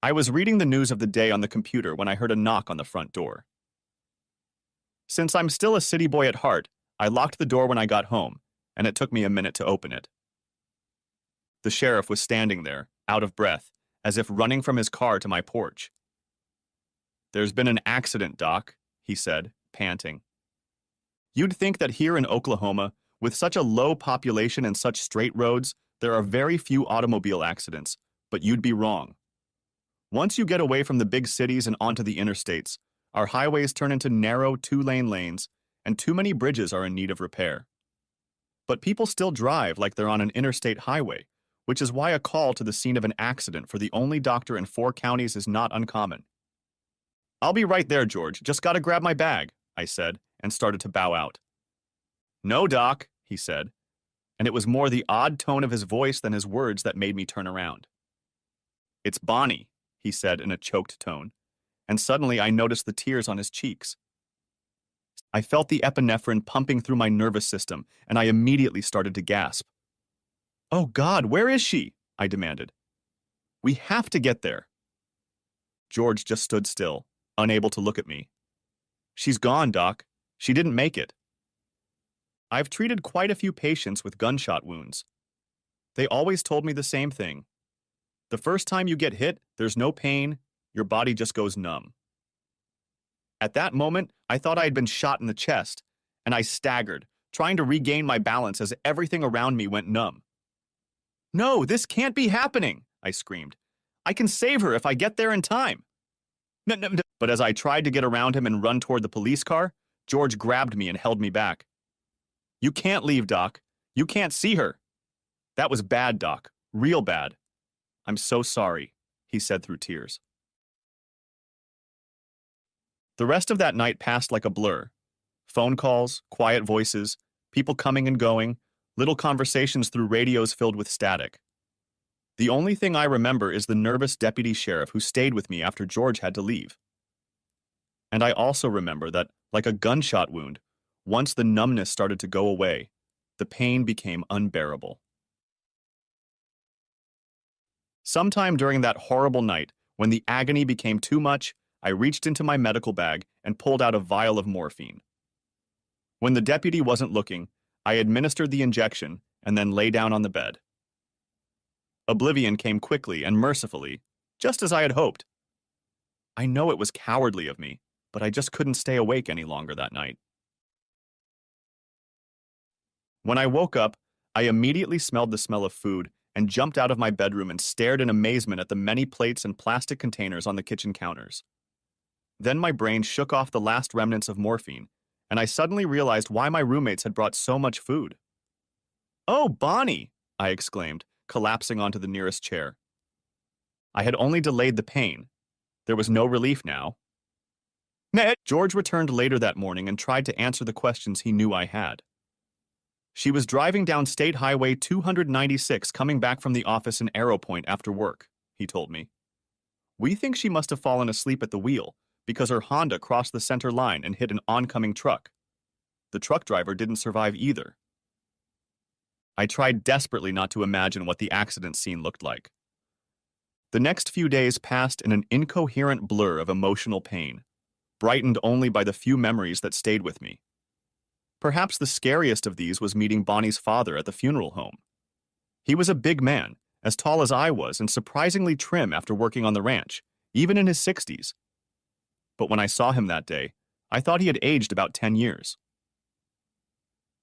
I was reading the news of the day on the computer when I heard a knock on the front door. Since I'm still a city boy at heart, I locked the door when I got home, and it took me a minute to open it. The sheriff was standing there, out of breath, as if running from his car to my porch. "There's been an accident, Doc," he said, panting. "You'd think that here in Oklahoma, with such a low population and such straight roads, there are very few automobile accidents, but you'd be wrong. Once you get away from the big cities and onto the interstates, our highways turn into narrow two-lane lanes, and too many bridges are in need of repair. But people still drive like they're on an interstate highway, which is why a call to the scene of an accident for the only doctor in 4 counties is not uncommon." "I'll be right there, George. Just gotta grab my bag," I said, and started to bow out. "No, Doc," he said, and it was more the odd tone of his voice than his words that made me turn around. "It's Bonnie," he said in a choked tone, and suddenly I noticed the tears on his cheeks. I felt the epinephrine pumping through my nervous system, and I immediately started to gasp. "Oh God, where is she?" I demanded. "We have to get there." George just stood still, unable to look at me. "She's gone, Doc. She didn't make it." I've treated quite a few patients with gunshot wounds. They always told me the same thing. The first time you get hit, there's no pain, your body just goes numb. At that moment, I thought I had been shot in the chest, and I staggered, trying to regain my balance as everything around me went numb. "No, this can't be happening," I screamed. "I can save her if I get there in time." No, no, no. But as I tried to get around him and run toward the police car, George grabbed me and held me back. "You can't leave, Doc. You can't see her." "That was bad, Doc. Real bad. I'm so sorry," he said through tears. The rest of that night passed like a blur. Phone calls, quiet voices, people coming and going, little conversations through radios filled with static. The only thing I remember is the nervous deputy sheriff who stayed with me after George had to leave. And I also remember that, like a gunshot wound, once the numbness started to go away, the pain became unbearable. Sometime during that horrible night, when the agony became too much, I reached into my medical bag and pulled out a vial of morphine. When the deputy wasn't looking, I administered the injection and then lay down on the bed. Oblivion came quickly and mercifully, just as I had hoped. I know it was cowardly of me, but I just couldn't stay awake any longer that night. When I woke up, I immediately smelled the smell of food and jumped out of my bedroom and stared in amazement at the many plates and plastic containers on the kitchen counters. Then my brain shook off the last remnants of morphine, and I suddenly realized why my roommates had brought so much food. "Oh, Bonnie!" I exclaimed, collapsing onto the nearest chair. I had only delayed the pain. There was no relief now. George returned later that morning and tried to answer the questions he knew I had. "She was driving down State Highway 296 coming back from the office in Arrow Point after work," he told me. "We think she must have fallen asleep at the wheel because her Honda crossed the center line and hit an oncoming truck. The truck driver didn't survive either." I tried desperately not to imagine what the accident scene looked like. The next few days passed in an incoherent blur of emotional pain, brightened only by the few memories that stayed with me. Perhaps the scariest of these was meeting Bonnie's father at the funeral home. He was a big man, as tall as I was and surprisingly trim after working on the ranch, even in his 60s. But when I saw him that day, I thought he had aged about 10 years.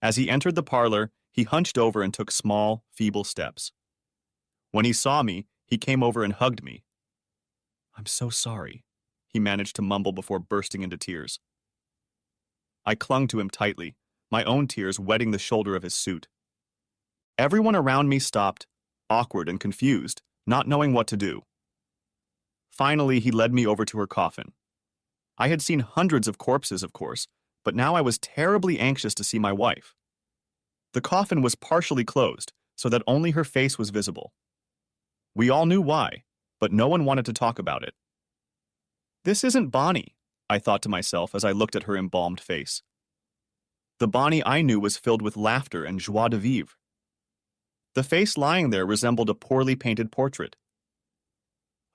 As he entered the parlor, he hunched over and took small, feeble steps. When he saw me, he came over and hugged me. "I'm so sorry," he managed to mumble before bursting into tears. I clung to him tightly, my own tears wetting the shoulder of his suit. Everyone around me stopped, awkward and confused, not knowing what to do. Finally, he led me over to her coffin. I had seen hundreds of corpses, of course, but now I was terribly anxious to see my wife. The coffin was partially closed, so that only her face was visible. We all knew why, but no one wanted to talk about it. "This isn't Bonnie," I thought to myself as I looked at her embalmed face. The Bonnie I knew was filled with laughter and joie de vivre. The face lying there resembled a poorly painted portrait.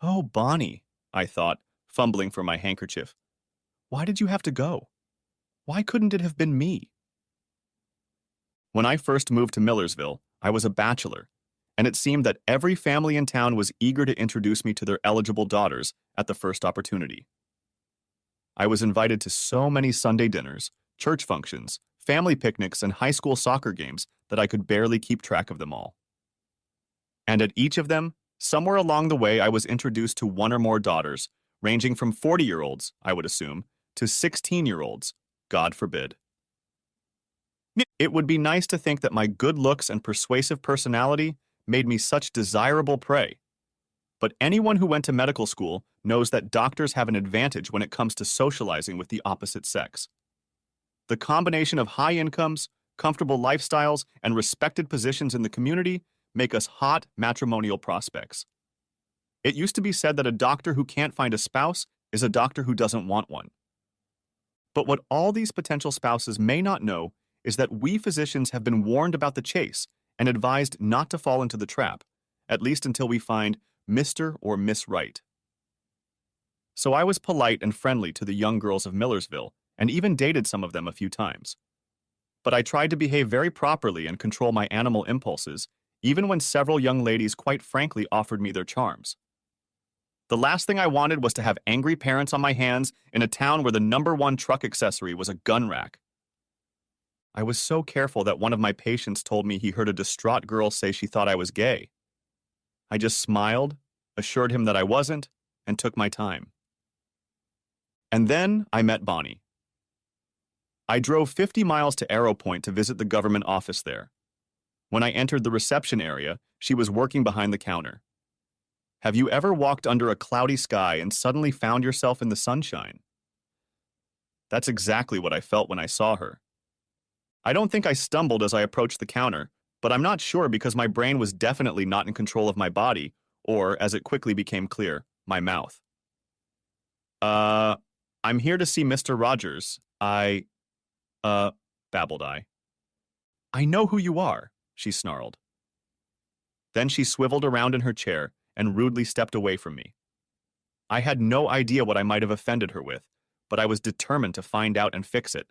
Oh, Bonnie, I thought, fumbling for my handkerchief. Why did you have to go? Why couldn't it have been me? When I first moved to Millersville, I was a bachelor, and it seemed that every family in town was eager to introduce me to their eligible daughters at the first opportunity. I was invited to so many Sunday dinners, church functions, family picnics, and high school soccer games that I could barely keep track of them all. And at each of them, somewhere along the way, I was introduced to one or more daughters, ranging from 40-year-olds, I would assume, to 16-year-olds, God forbid. It would be nice to think that my good looks and persuasive personality made me such desirable prey. But anyone who went to medical school knows that doctors have an advantage when it comes to socializing with the opposite sex. The combination of high incomes, comfortable lifestyles, and respected positions in the community make us hot matrimonial prospects. It used to be said that a doctor who can't find a spouse is a doctor who doesn't want one. But what all these potential spouses may not know is that we physicians have been warned about the chase and advised not to fall into the trap, at least until we find Mr. or Miss Right. So I was polite and friendly to the young girls of Millersville and even dated some of them a few times. But I tried to behave very properly and control my animal impulses, even when several young ladies quite frankly offered me their charms. The last thing I wanted was to have angry parents on my hands in a town where the #1 truck accessory was a gun rack. I was so careful that one of my patients told me he heard a distraught girl say she thought I was gay. I just smiled, assured him that I wasn't, and took my time. And then I met Bonnie. I drove 50 miles to Arrow Point to visit the government office there. When I entered the reception area, she was working behind the counter. Have you ever walked under a cloudy sky and suddenly found yourself in the sunshine? That's exactly what I felt when I saw her. I don't think I stumbled as I approached the counter, but I'm not sure because my brain was definitely not in control of my body, or, as it quickly became clear, my mouth. I'm here to see Mr. Rogers. Babbled I. I know who you are, she snarled. Then she swiveled around in her chair and rudely stepped away from me. I had no idea what I might have offended her with, but I was determined to find out and fix it.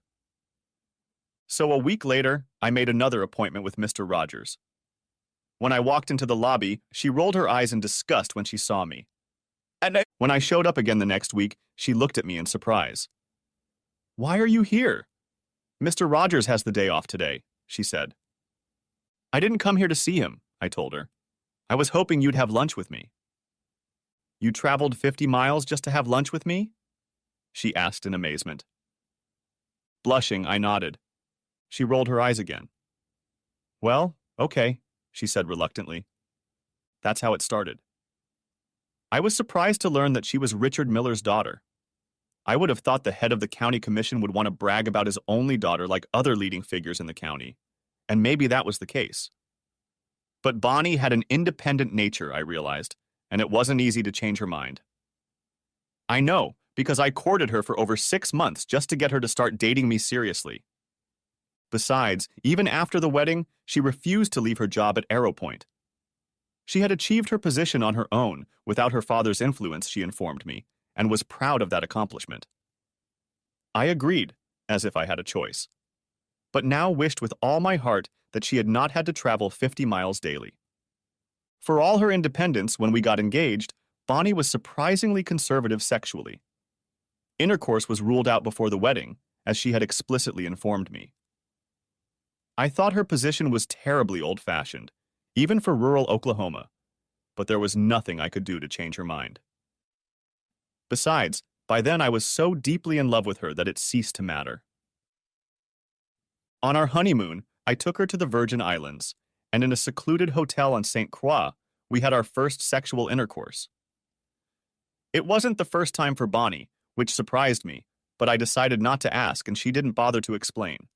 So a week later, I made another appointment with Mr. Rogers. When I walked into the lobby, she rolled her eyes in disgust when she saw me. When I showed up again the next week, she looked at me in surprise. Why are you here? Mr. Rogers has the day off today, she said. I didn't come here to see him, I told her. I was hoping you'd have lunch with me. You traveled 50 miles just to have lunch with me? She asked in amazement. Blushing, I nodded. She rolled her eyes again. Well, okay, she said reluctantly. That's how it started. I was surprised to learn that she was Richard Miller's daughter. I would have thought the head of the county commission would want to brag about his only daughter like other leading figures in the county, and maybe that was the case. But Bonnie had an independent nature, I realized, and it wasn't easy to change her mind. I know, because I courted her for over 6 months just to get her to start dating me seriously. Besides, even after the wedding, she refused to leave her job at Arrow Point. She had achieved her position on her own, without her father's influence, she informed me, and was proud of that accomplishment. I agreed, as if I had a choice, but now wished with all my heart that she had not had to travel 50 miles daily. For all her independence, when we got engaged, Bonnie was surprisingly conservative sexually. Intercourse was ruled out before the wedding, as she had explicitly informed me. I thought her position was terribly old-fashioned, even for rural Oklahoma, but there was nothing I could do to change her mind. Besides, by then I was so deeply in love with her that it ceased to matter. On our honeymoon, I took her to the Virgin Islands, and in a secluded hotel on St. Croix, we had our first sexual intercourse. It wasn't the first time for Bonnie, which surprised me, but I decided not to ask and she didn't bother to explain.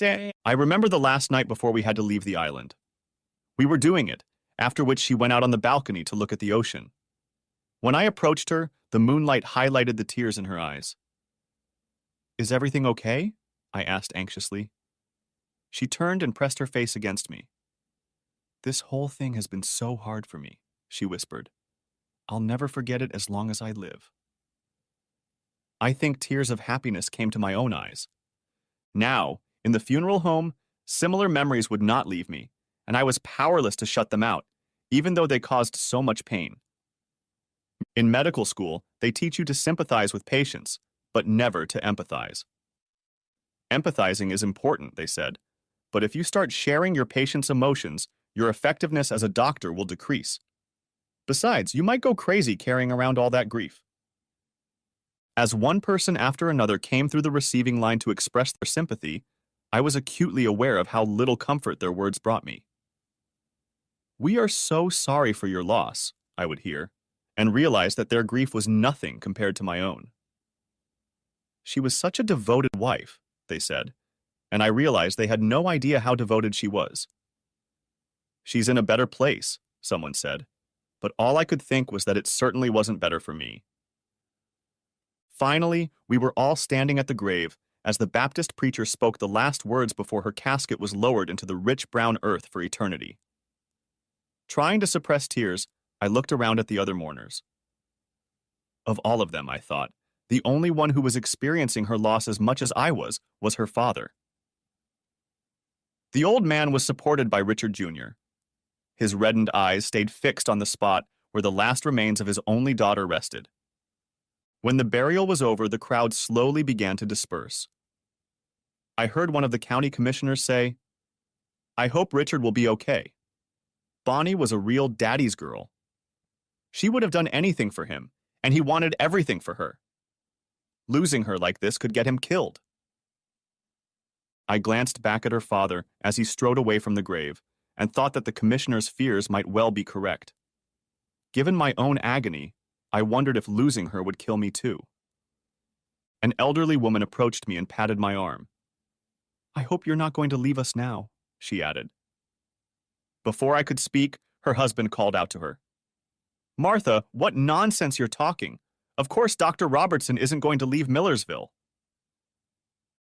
I remember the last night before we had to leave the island. We were doing it, after which she went out on the balcony to look at the ocean. When I approached her, the moonlight highlighted the tears in her eyes. Is everything okay? I asked anxiously. She turned and pressed her face against me. This whole thing has been so hard for me, she whispered. I'll never forget it as long as I live. I think tears of happiness came to my own eyes. Now, in the funeral home, similar memories would not leave me, and I was powerless to shut them out, even though they caused so much pain. In medical school, they teach you to sympathize with patients, but never to empathize. Empathizing is important, they said, but if you start sharing your patient's emotions, your effectiveness as a doctor will decrease. Besides, you might go crazy carrying around all that grief. As one person after another came through the receiving line to express their sympathy, I was acutely aware of how little comfort their words brought me. "We are so sorry for your loss," I would hear, and realize that their grief was nothing compared to my own. "She was such a devoted wife," they said, and I realized they had no idea how devoted she was. "She's in a better place," someone said, but all I could think was that it certainly wasn't better for me. Finally, we were all standing at the grave as the Baptist preacher spoke the last words before her casket was lowered into the rich brown earth for eternity. Trying to suppress tears, I looked around at the other mourners. Of all of them, I thought, the only one who was experiencing her loss as much as I was her father. The old man was supported by Richard Jr. His reddened eyes stayed fixed on the spot where the last remains of his only daughter rested. When the burial was over, the crowd slowly began to disperse. I heard one of the county commissioners say, "I hope Richard will be okay. Bonnie was a real daddy's girl. She would have done anything for him, and he wanted everything for her. Losing her like this could get him killed." I glanced back at her father as he strode away from the grave and thought that the commissioner's fears might well be correct. Given my own agony, I wondered if losing her would kill me too. An elderly woman approached me and patted my arm. "I hope you're not going to leave us now," she added. Before I could speak, her husband called out to her. "Martha, what nonsense you're talking. Of course Dr. Robertson isn't going to leave Millersville."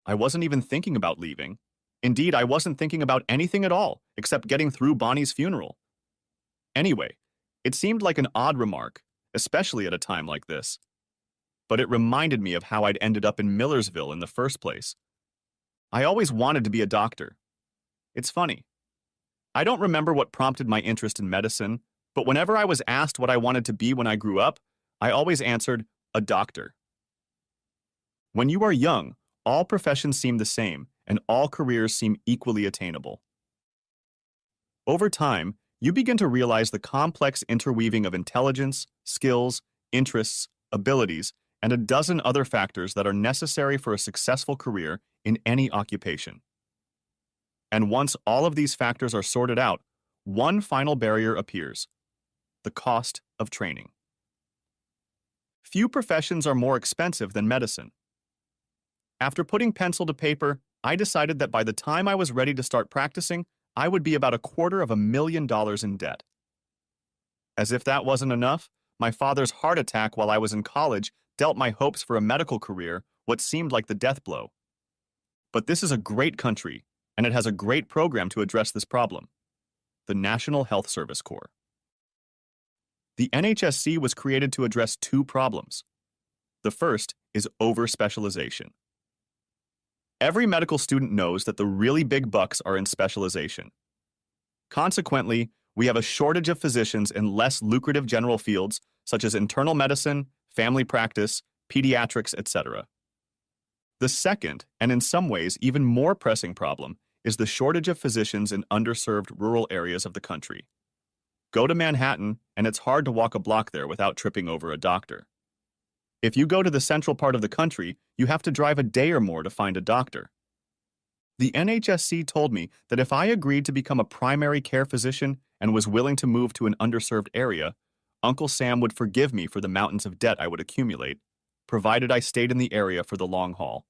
I wasn't even thinking about leaving. Indeed, I wasn't thinking about anything at all, except getting through Bonnie's funeral. Anyway, it seemed like an odd remark, especially at a time like this. But it reminded me of how I'd ended up in Millersville in the first place. I always wanted to be a doctor. It's funny. I don't remember what prompted my interest in medicine, but whenever I was asked what I wanted to be when I grew up, I always answered, a doctor. When you are young, all professions seem the same, and all careers seem equally attainable. Over time, you begin to realize the complex interweaving of intelligence, skills, interests, abilities, and a dozen other factors that are necessary for a successful career in any occupation. And once all of these factors are sorted out, one final barrier appears: the cost of training. Few professions are more expensive than medicine. After putting pencil to paper, I decided that by the time I was ready to start practicing, I would be about $250,000 in debt. As if that wasn't enough, my father's heart attack while I was in college dealt my hopes for a medical career what seemed like the death blow. But this is a great country, and it has a great program to address this problem: the National Health Service Corps. The NHSC was created to address two problems. The first is over-specialization. Every medical student knows that the really big bucks are in specialization. Consequently, we have a shortage of physicians in less lucrative general fields such as internal medicine, family practice, pediatrics, etc. The second, and in some ways even more pressing problem, is the shortage of physicians in underserved rural areas of the country. Go to Manhattan, and it's hard to walk a block there without tripping over a doctor. If you go to the central part of the country, you have to drive a day or more to find a doctor. The NHSC told me that if I agreed to become a primary care physician and was willing to move to an underserved area, Uncle Sam would forgive me for the mountains of debt I would accumulate, provided I stayed in the area for the long haul.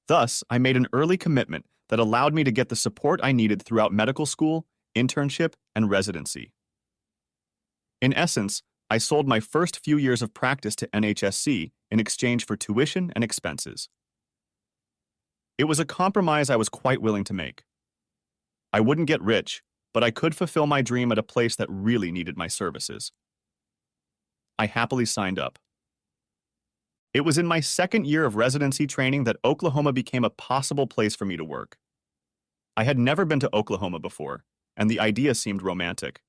Thus, I made an early commitment that allowed me to get the support I needed throughout medical school, internship, and residency. In essence, I sold my first few years of practice to NHSC in exchange for tuition and expenses. It was a compromise I was quite willing to make. I wouldn't get rich, but I could fulfill my dream at a place that really needed my services. I happily signed up. It was in my second year of residency training that Oklahoma became a possible place for me to work. I had never been to Oklahoma before, and the idea seemed romantic.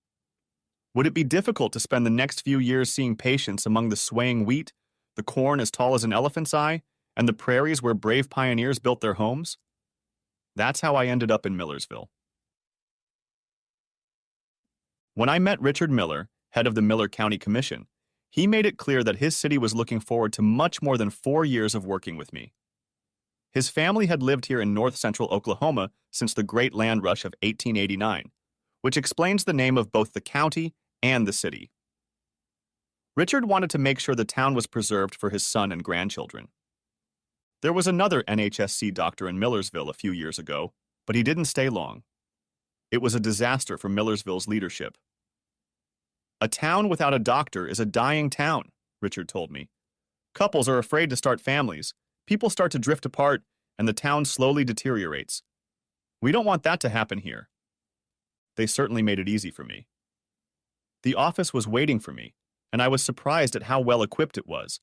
Would it be difficult to spend the next few years seeing patients among the swaying wheat, the corn as tall as an elephant's eye, and the prairies where brave pioneers built their homes? That's how I ended up in Millersville. When I met Richard Miller, head of the Miller County Commission, he made it clear that his city was looking forward to much more than 4 years of working with me. His family had lived here in north-central Oklahoma since the Great Land Rush of 1889, which explains the name of both the county and the city. Richard wanted to make sure the town was preserved for his son and grandchildren. There was another NHSC doctor in Millersville a few years ago, but he didn't stay long. It was a disaster for Millersville's leadership. A town without a doctor is a dying town, Richard told me. Couples are afraid to start families, people start to drift apart, and the town slowly deteriorates. We don't want that to happen here. They certainly made it easy for me. The office was waiting for me, and I was surprised at how well equipped it was.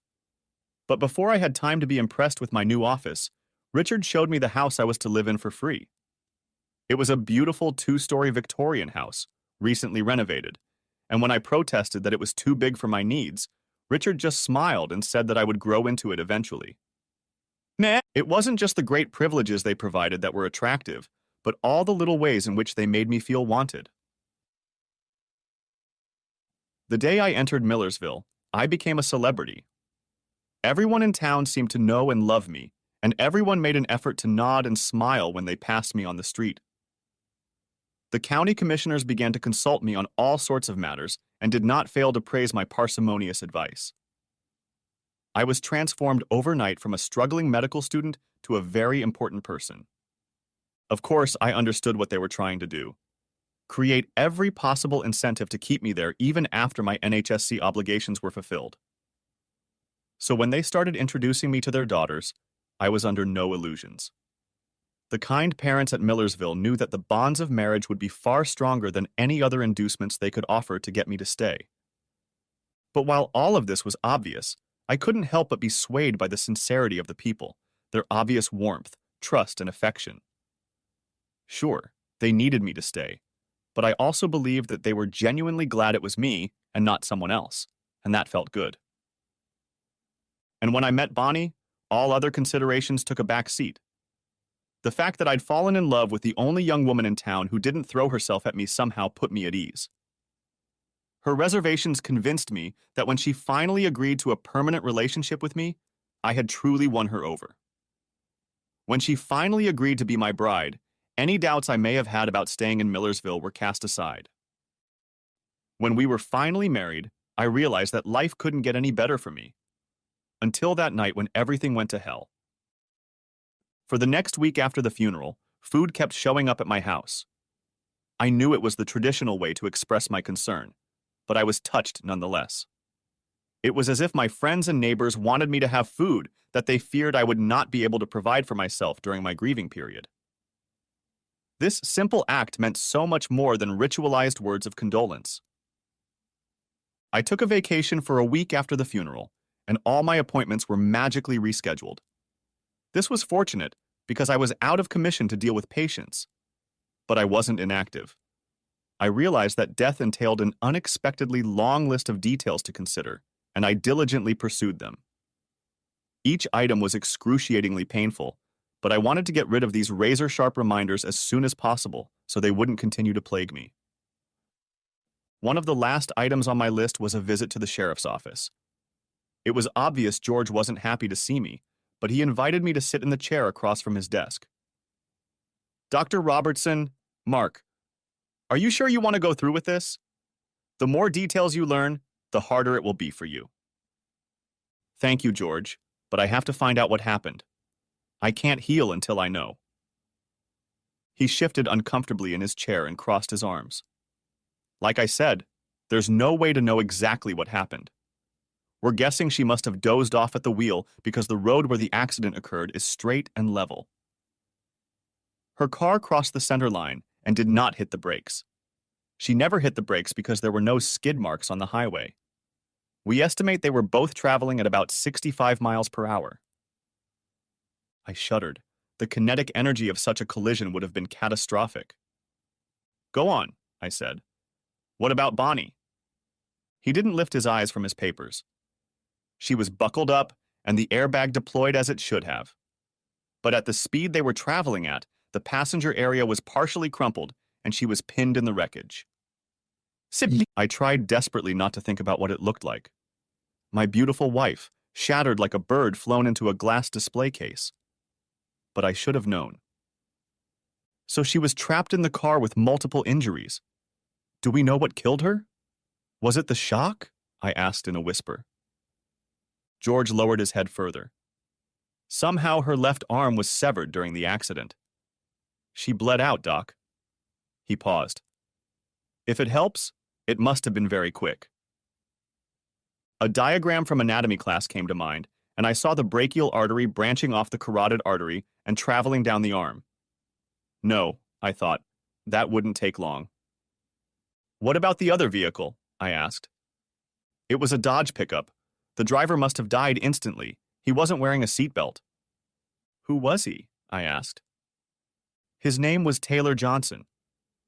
But before I had time to be impressed with my new office, Richard showed me the house I was to live in for free. It was a beautiful 2-story Victorian house, recently renovated, and when I protested that it was too big for my needs, Richard just smiled and said that I would grow into it eventually. Nah, it wasn't just the great privileges they provided that were attractive, but all the little ways in which they made me feel wanted. The day I entered Millersville, I became a celebrity. Everyone in town seemed to know and love me, and everyone made an effort to nod and smile when they passed me on the street. The county commissioners began to consult me on all sorts of matters and did not fail to praise my parsimonious advice. I was transformed overnight from a struggling medical student to a very important person. Of course, I understood what they were trying to do. Create every possible incentive to keep me there even after my NHSC obligations were fulfilled. So when they started introducing me to their daughters, I was under no illusions. The kind parents at Millersville knew that the bonds of marriage would be far stronger than any other inducements they could offer to get me to stay. But while all of this was obvious, I couldn't help but be swayed by the sincerity of the people, their obvious warmth, trust, and affection. Sure, they needed me to stay, but I also believed that they were genuinely glad it was me and not someone else, and that felt good. And when I met Bonnie, all other considerations took a back seat. The fact that I'd fallen in love with the only young woman in town who didn't throw herself at me somehow put me at ease. Her reservations convinced me that when she finally agreed to a permanent relationship with me, I had truly won her over. When she finally agreed to be my bride, any doubts I may have had about staying in Millersville were cast aside. When we were finally married, I realized that life couldn't get any better for me. Until that night when everything went to hell. For the next week after the funeral, food kept showing up at my house. I knew it was the traditional way to express my concern, but I was touched nonetheless. It was as if my friends and neighbors wanted me to have food that they feared I would not be able to provide for myself during my grieving period. This simple act meant so much more than ritualized words of condolence. I took a vacation for a week after the funeral, and all my appointments were magically rescheduled. This was fortunate because I was out of commission to deal with patients, but I wasn't inactive. I realized that death entailed an unexpectedly long list of details to consider, and I diligently pursued them. Each item was excruciatingly painful, but I wanted to get rid of these razor-sharp reminders as soon as possible so they wouldn't continue to plague me. One of the last items on my list was a visit to the sheriff's office. It was obvious George wasn't happy to see me, but he invited me to sit in the chair across from his desk. Dr. Robertson, Mark, are you sure you want to go through with this? The more details you learn, the harder it will be for you. Thank you, George, but I have to find out what happened. I can't heal until I know. He shifted uncomfortably in his chair and crossed his arms. Like I said, there's no way to know exactly what happened. We're guessing she must have dozed off at the wheel because the road where the accident occurred is straight and level. Her car crossed the center line and did not hit the brakes. She never hit the brakes because there were no skid marks on the highway. We estimate they were both traveling at about 65 miles per hour. I shuddered. The kinetic energy of such a collision would have been catastrophic. Go on, I said. What about Bonnie? He didn't lift his eyes from his papers. She was buckled up, and the airbag deployed as it should have. But at the speed they were traveling at, the passenger area was partially crumpled, and she was pinned in the wreckage. I tried desperately not to think about what it looked like. My beautiful wife, shattered like a bird flown into a glass display case. But I should have known. So she was trapped in the car with multiple injuries. Do we know what killed her? Was it the shock? I asked in a whisper. George lowered his head further. Somehow her left arm was severed during the accident. She bled out, Doc. He paused. If it helps, it must have been very quick. A diagram from anatomy class came to mind, and I saw the brachial artery branching off the carotid artery and traveling down the arm. No, I thought, that wouldn't take long. What about the other vehicle? I asked. It was a Dodge pickup. The driver must have died instantly. He wasn't wearing a seatbelt. Who was he? I asked. His name was Taylor Johnson.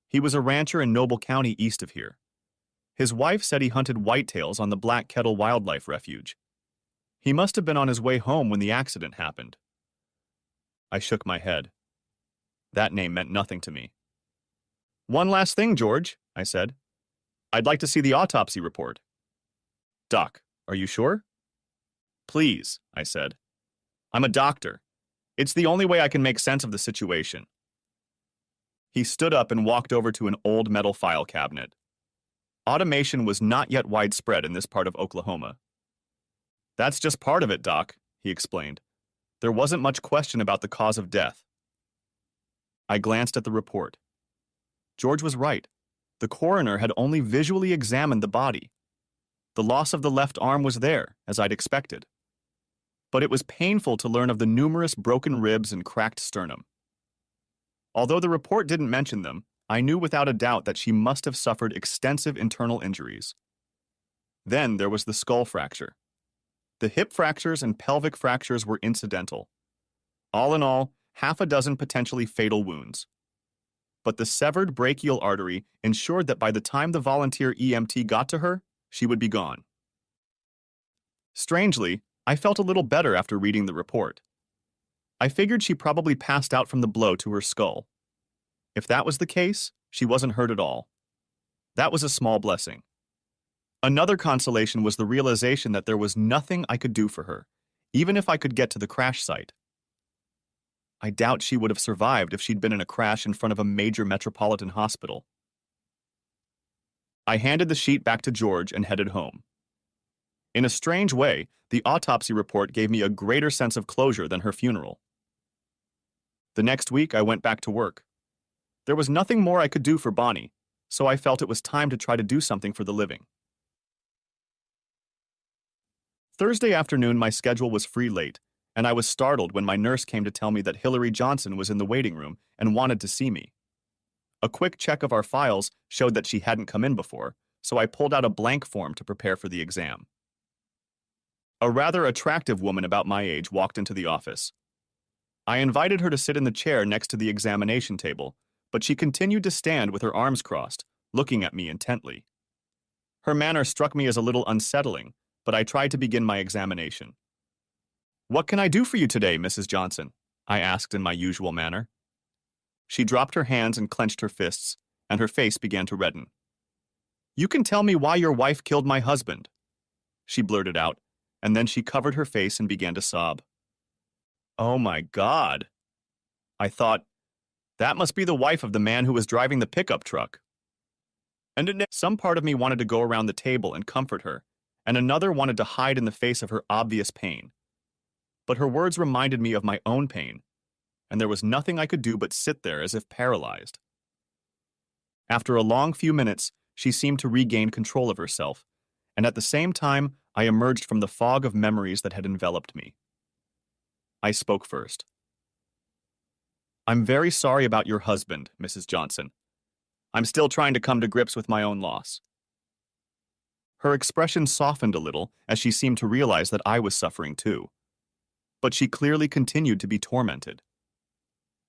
He was a rancher in Noble County east of here. His wife said he hunted whitetails on the Black Kettle Wildlife Refuge. He must have been on his way home when the accident happened. I shook my head. That name meant nothing to me. One last thing, George, I said. I'd like to see the autopsy report. Doc, are you sure? Please, I said. I'm a doctor. It's the only way I can make sense of the situation. He stood up and walked over to an old metal file cabinet. Automation was not yet widespread in this part of Oklahoma. That's just part of it, Doc, he explained. There wasn't much question about the cause of death. I glanced at the report. George was right. The coroner had only visually examined the body. The loss of the left arm was there, as I'd expected. But it was painful to learn of the numerous broken ribs and cracked sternum. Although the report didn't mention them, I knew without a doubt that she must have suffered extensive internal injuries. Then there was the skull fracture. The hip fractures and pelvic fractures were incidental. All in all, half a dozen potentially fatal wounds. But the severed brachial artery ensured that by the time the volunteer EMT got to her, she would be gone. Strangely, I felt a little better after reading the report. I figured she probably passed out from the blow to her skull. If that was the case, she wasn't hurt at all. That was a small blessing. Another consolation was the realization that there was nothing I could do for her, even if I could get to the crash site. I doubt she would have survived if she'd been in a crash in front of a major metropolitan hospital. I handed the sheet back to George and headed home. In a strange way, the autopsy report gave me a greater sense of closure than her funeral. The next week, I went back to work. There was nothing more I could do for Bonnie, so I felt it was time to try to do something for the living. Thursday afternoon, my schedule was free late, and I was startled when my nurse came to tell me that Hillary Johnson was in the waiting room and wanted to see me. A quick check of our files showed that she hadn't come in before, so I pulled out a blank form to prepare for the exam. A rather attractive woman about my age walked into the office. I invited her to sit in the chair next to the examination table, but she continued to stand with her arms crossed, looking at me intently. Her manner struck me as a little unsettling, but I tried to begin my examination. "What can I do for you today, Mrs. Johnson?" I asked in my usual manner. She dropped her hands and clenched her fists, and her face began to redden. "You can tell me why your wife killed my husband," she blurted out, and then she covered her face and began to sob. Oh my God. I thought, that must be the wife of the man who was driving the pickup truck. And some part of me wanted to go around the table and comfort her, and another wanted to hide in the face of her obvious pain. But her words reminded me of my own pain, and there was nothing I could do but sit there as if paralyzed. After a long few minutes, she seemed to regain control of herself, and at the same time, I emerged from the fog of memories that had enveloped me. I spoke first. "I'm very sorry about your husband, Mrs. Johnson. I'm still trying to come to grips with my own loss." Her expression softened a little as she seemed to realize that I was suffering too. But she clearly continued to be tormented.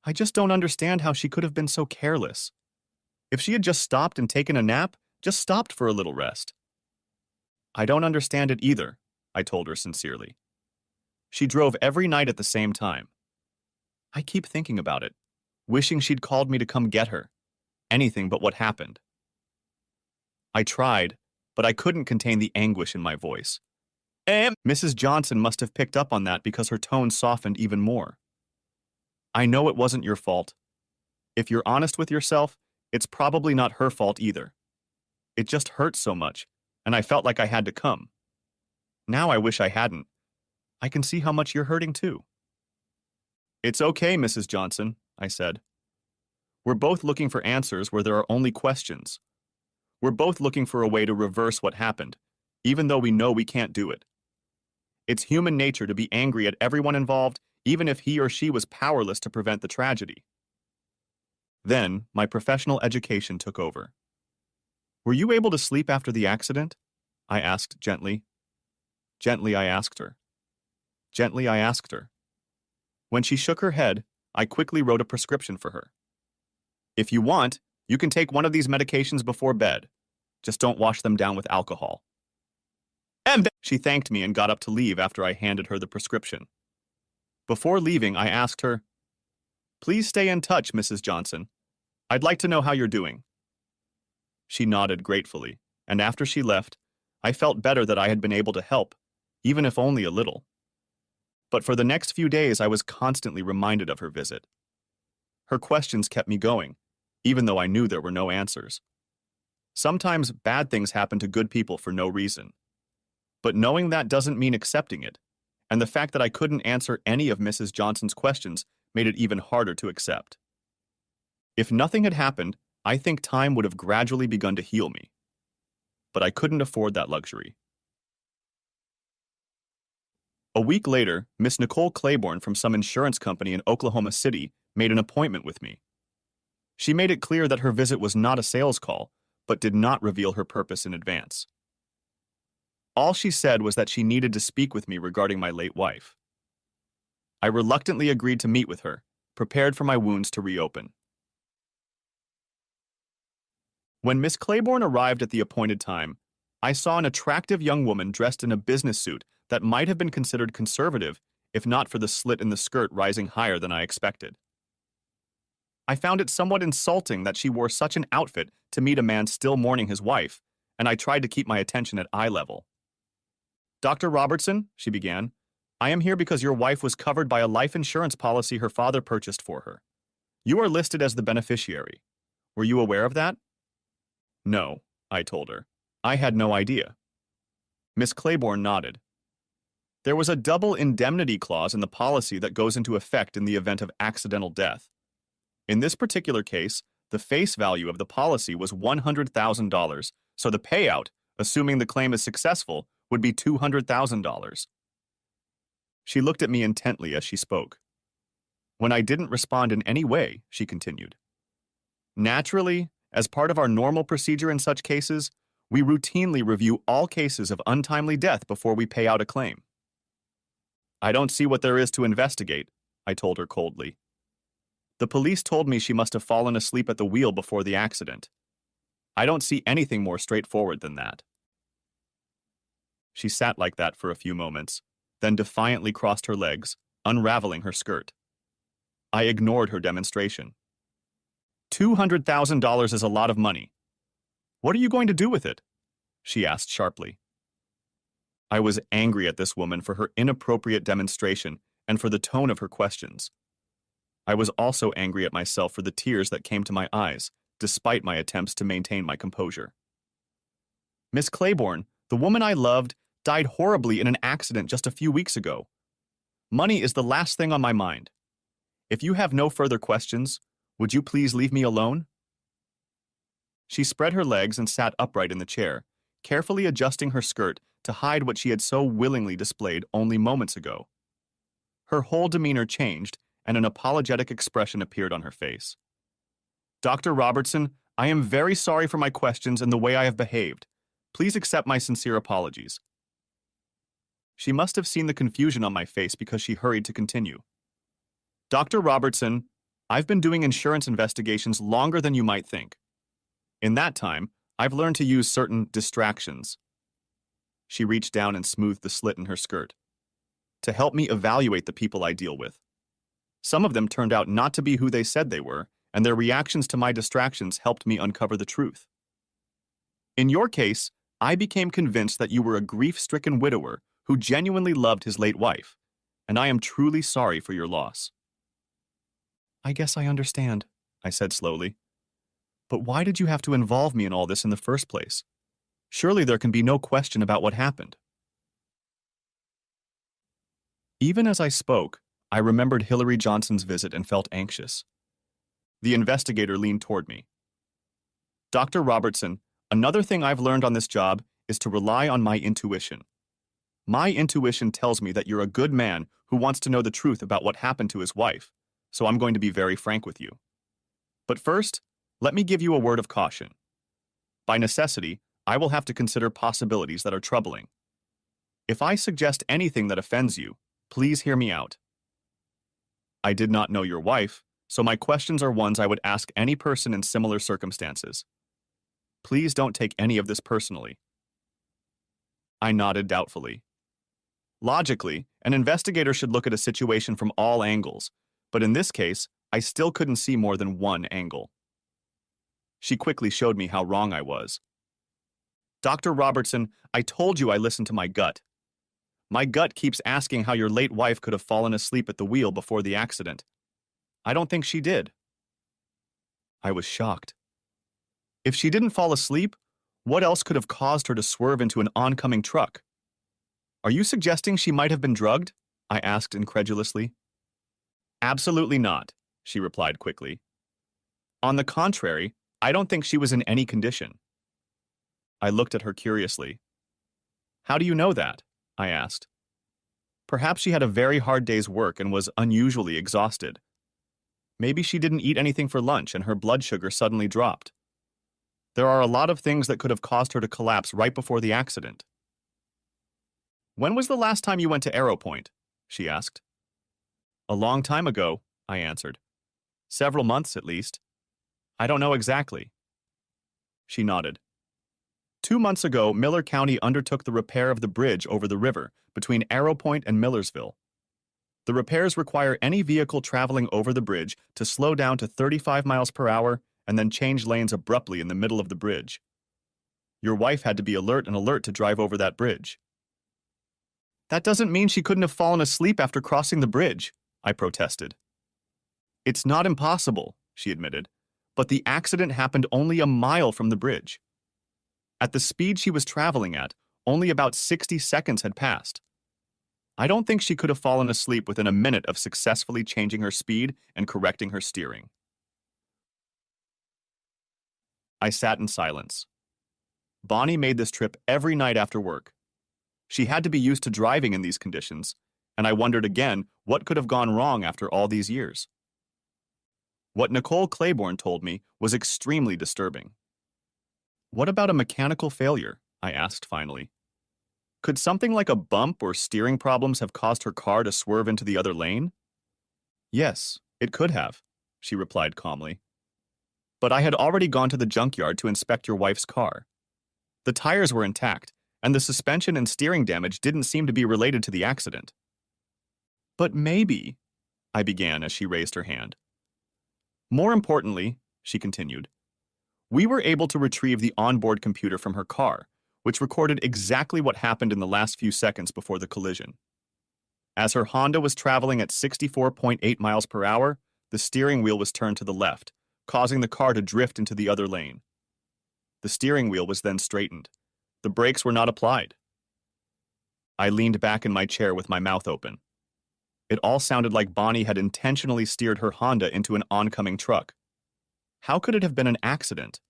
I just don't understand how she could have been so careless. If she had just stopped and taken a nap, just stopped for a little rest. I don't understand it either, I told her sincerely. She drove every night at the same time. I keep thinking about it, wishing she'd called me to come get her. Anything but what happened. I tried, but I couldn't contain the anguish in my voice. Mrs. Johnson must have picked up on that because her tone softened even more. I know it wasn't your fault. If you're honest with yourself, it's probably not her fault either. It just hurt so much, and I felt like I had to come. Now I wish I hadn't. I can see how much you're hurting too. It's okay, Mrs. Johnson, I said. We're both looking for answers where there are only questions. We're both looking for a way to reverse what happened, even though we know we can't do it. It's human nature to be angry at everyone involved, even if he or she was powerless to prevent the tragedy. Then, my professional education took over. Were you able to sleep after the accident? I asked gently. Gently, I asked her. Gently, I asked her. When she shook her head, I quickly wrote a prescription for her. If you want, you can take one of these medications before bed. Just don't wash them down with alcohol. She thanked me and got up to leave after I handed her the prescription. Before leaving, I asked her, "Please stay in touch, Mrs. Johnson. I'd like to know how you're doing." She nodded gratefully, and after she left, I felt better that I had been able to help, even if only a little. But for the next few days, I was constantly reminded of her visit. Her questions kept me going, even though I knew there were no answers. Sometimes bad things happen to good people for no reason. But knowing that doesn't mean accepting it, and the fact that I couldn't answer any of Mrs. Johnson's questions made it even harder to accept. If nothing had happened, I think time would have gradually begun to heal me. But I couldn't afford that luxury. A week later, Miss Nicole Claiborne from some insurance company in Oklahoma City made an appointment with me. She made it clear that her visit was not a sales call, but did not reveal her purpose in advance. All she said was that she needed to speak with me regarding my late wife. I reluctantly agreed to meet with her, prepared for my wounds to reopen. When Miss Claiborne arrived at the appointed time, I saw an attractive young woman dressed in a business suit that might have been considered conservative if not for the slit in the skirt rising higher than I expected. I found it somewhat insulting that she wore such an outfit to meet a man still mourning his wife, and I tried to keep my attention at eye level. "Dr. Robertson," she began, "I am here because your wife was covered by a life insurance policy her father purchased for her. You are listed as the beneficiary. Were you aware of that?" "No," I told her. "I had no idea." Miss Claiborne nodded. There was a double indemnity clause in the policy that goes into effect in the event of accidental death. In this particular case, the face value of the policy was $100,000, so the payout, assuming the claim is successful, would be $200,000. She looked at me intently as she spoke. When I didn't respond in any way, she continued. "Naturally, as part of our normal procedure in such cases, we routinely review all cases of untimely death before we pay out a claim." "I don't see what there is to investigate," I told her coldly. "The police told me she must have fallen asleep at the wheel before the accident. I don't see anything more straightforward than that." She sat like that for a few moments, then defiantly crossed her legs, unraveling her skirt. I ignored her demonstration. $200,000 is a lot of money. What are you going to do with it?" she asked sharply. I was angry at this woman for her inappropriate demonstration and for the tone of her questions. I was also angry at myself for the tears that came to my eyes, despite my attempts to maintain my composure. "Miss Claiborne, the woman I loved, died horribly in an accident just a few weeks ago. Money is the last thing on my mind. If you have no further questions, would you please leave me alone?" She spread her legs and sat upright in the chair, carefully adjusting her skirt to hide what she had so willingly displayed only moments ago. Her whole demeanor changed, and an apologetic expression appeared on her face. "Dr. Robertson, I am very sorry for my questions and the way I have behaved. Please accept my sincere apologies. She must have seen the confusion on my face because she hurried to continue. Dr. Robertson, I've been doing insurance investigations longer than you might think. In that time, I've learned to use certain distractions. She reached down and smoothed the slit in her skirt. To help me evaluate the people I deal with. Some of them turned out not to be who they said they were, and their reactions to my distractions helped me uncover the truth. In your case, I became convinced that you were a grief-stricken widower who genuinely loved his late wife, and I am truly sorry for your loss. I guess I understand, I said slowly. But why did you have to involve me in all this in the first place? Surely there can be no question about what happened. Even as I spoke, I remembered Hillary Johnson's visit and felt anxious. The investigator leaned toward me. Dr. Robertson, another thing I've learned on this job is to rely on my intuition. My intuition tells me that you're a good man who wants to know the truth about what happened to his wife, so I'm going to be very frank with you. But first, let me give you a word of caution. By necessity, I will have to consider possibilities that are troubling. If I suggest anything that offends you, please hear me out. I did not know your wife, so my questions are ones I would ask any person in similar circumstances. Please don't take any of this personally. I nodded doubtfully. Logically, an investigator should look at a situation from all angles, but in this case, I still couldn't see more than one angle. She quickly showed me how wrong I was. Dr. Robertson, I told you I listened to my gut. My gut keeps asking how your late wife could have fallen asleep at the wheel before the accident. I don't think she did. I was shocked. If she didn't fall asleep, what else could have caused her to swerve into an oncoming truck? Are you suggesting she might have been drugged? I asked incredulously. Absolutely not, she replied quickly. On the contrary, I don't think she was in any condition. I looked at her curiously. How do you know that? I asked. Perhaps she had a very hard day's work and was unusually exhausted. Maybe she didn't eat anything for lunch and her blood sugar suddenly dropped. There are a lot of things that could have caused her to collapse right before the accident. When was the last time you went to Arrow Point? She asked. A long time ago, I answered. Several months at least. I don't know exactly. She nodded. 2 months ago, Miller County undertook the repair of the bridge over the river between Arrow Point and Millersville. The repairs require any vehicle traveling over the bridge to slow down to 35 miles per hour and then change lanes abruptly in the middle of the bridge. Your wife had to be alert to drive over that bridge. That doesn't mean she couldn't have fallen asleep after crossing the bridge, I protested. It's not impossible, she admitted, but the accident happened only a mile from the bridge. At the speed she was traveling at, only about 60 seconds had passed. I don't think she could have fallen asleep within a minute of successfully changing her speed and correcting her steering. I sat in silence. Bonnie made this trip every night after work. She had to be used to driving in these conditions, and I wondered again what could have gone wrong after all these years. What Nicole Claiborne told me was extremely disturbing. What about a mechanical failure? I asked finally. Could something like a bump or steering problems have caused her car to swerve into the other lane? Yes, it could have, she replied calmly. But I had already gone to the junkyard to inspect your wife's car. The tires were intact, and the suspension and steering damage didn't seem to be related to the accident. But maybe, I began as she raised her hand. More importantly, she continued, we were able to retrieve the onboard computer from her car, which recorded exactly what happened in the last few seconds before the collision. As her Honda was traveling at 64.8 miles per hour, the steering wheel was turned to the left, causing the car to drift into the other lane. The steering wheel was then straightened. The brakes were not applied. I leaned back in my chair with my mouth open. It all sounded like Bonnie had intentionally steered her Honda into an oncoming truck. How could it have been an accident?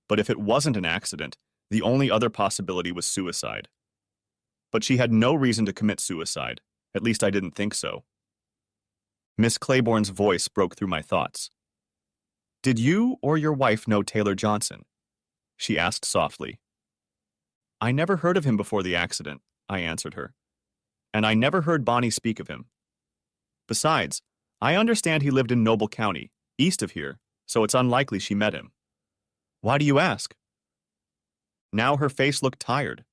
But if it wasn't an accident, the only other possibility was suicide. But she had no reason to commit suicide. At least I didn't think so. Miss Claiborne's voice broke through my thoughts. Did you or your wife know Taylor Johnson? She asked softly. I never heard of him before the accident, I answered her. And I never heard Bonnie speak of him. Besides, I understand he lived in Noble County, east of here, so it's unlikely she met him. Why do you ask? Now her face looked tired.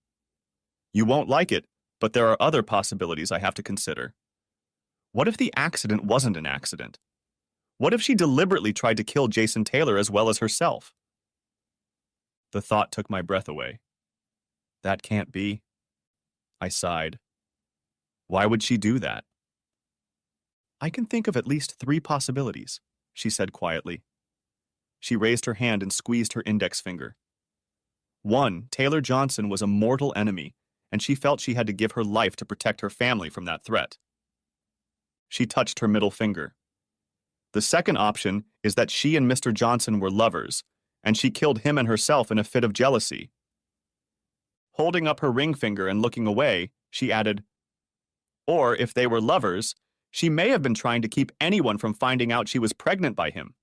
You won't like it, but there are other possibilities I have to consider. What if the accident wasn't an accident? What if she deliberately tried to kill Jason Taylor as well as herself? The thought took my breath away. That can't be. I sighed. Why would she do that? I can think of at least 3 possibilities, she said quietly. She raised her hand and squeezed her index finger. 1, Taylor Johnson was a mortal enemy, and she felt she had to give her life to protect her family from that threat. She touched her middle finger. The second option is that she and Mr. Johnson were lovers, and she killed him and herself in a fit of jealousy. Holding up her ring finger and looking away, she added, or if they were lovers, she may have been trying to keep anyone from finding out she was pregnant by him.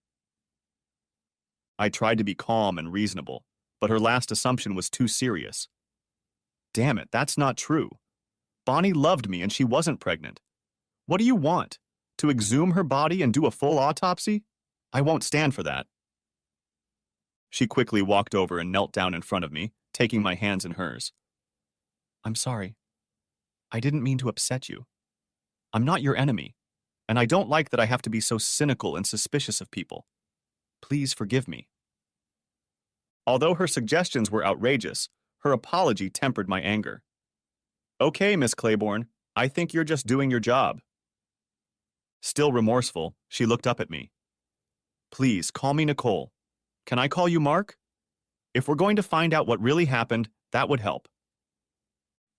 I tried to be calm and reasonable, but her last assumption was too serious. Damn it, that's not true. Bonnie loved me and she wasn't pregnant. What do you want? To exhume her body and do a full autopsy? I won't stand for that. She quickly walked over and knelt down in front of me, taking my hands in hers. I'm sorry. I didn't mean to upset you. I'm not your enemy, and I don't like that I have to be so cynical and suspicious of people. Please forgive me. Although her suggestions were outrageous, her apology tempered my anger. Okay, Miss Claiborne, I think you're just doing your job. Still remorseful, she looked up at me. Please, call me Nicole. Can I call you Mark? If we're going to find out what really happened, that would help.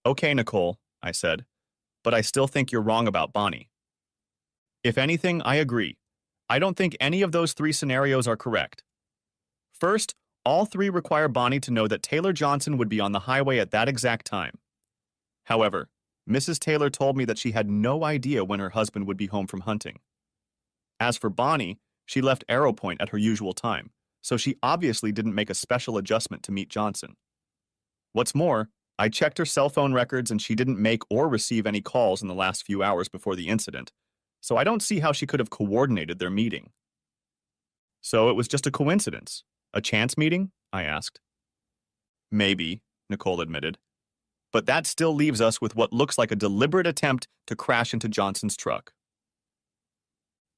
Okay, Nicole, I said, but I still think you're wrong about Bonnie. If anything, I agree. I don't think any of those 3 scenarios are correct. First, all 3 require Bonnie to know that Taylor Johnson would be on the highway at that exact time. However, Mrs. Taylor told me that she had no idea when her husband would be home from hunting. As for Bonnie, she left Arrow Point at her usual time, so she obviously didn't make a special adjustment to meet Johnson. What's more, I checked her cell phone records and she didn't make or receive any calls in the last few hours before the incident, so I don't see how she could have coordinated their meeting. So it was just a coincidence? A chance meeting? I asked. Maybe, Nicole admitted. But that still leaves us with what looks like a deliberate attempt to crash into Johnson's truck.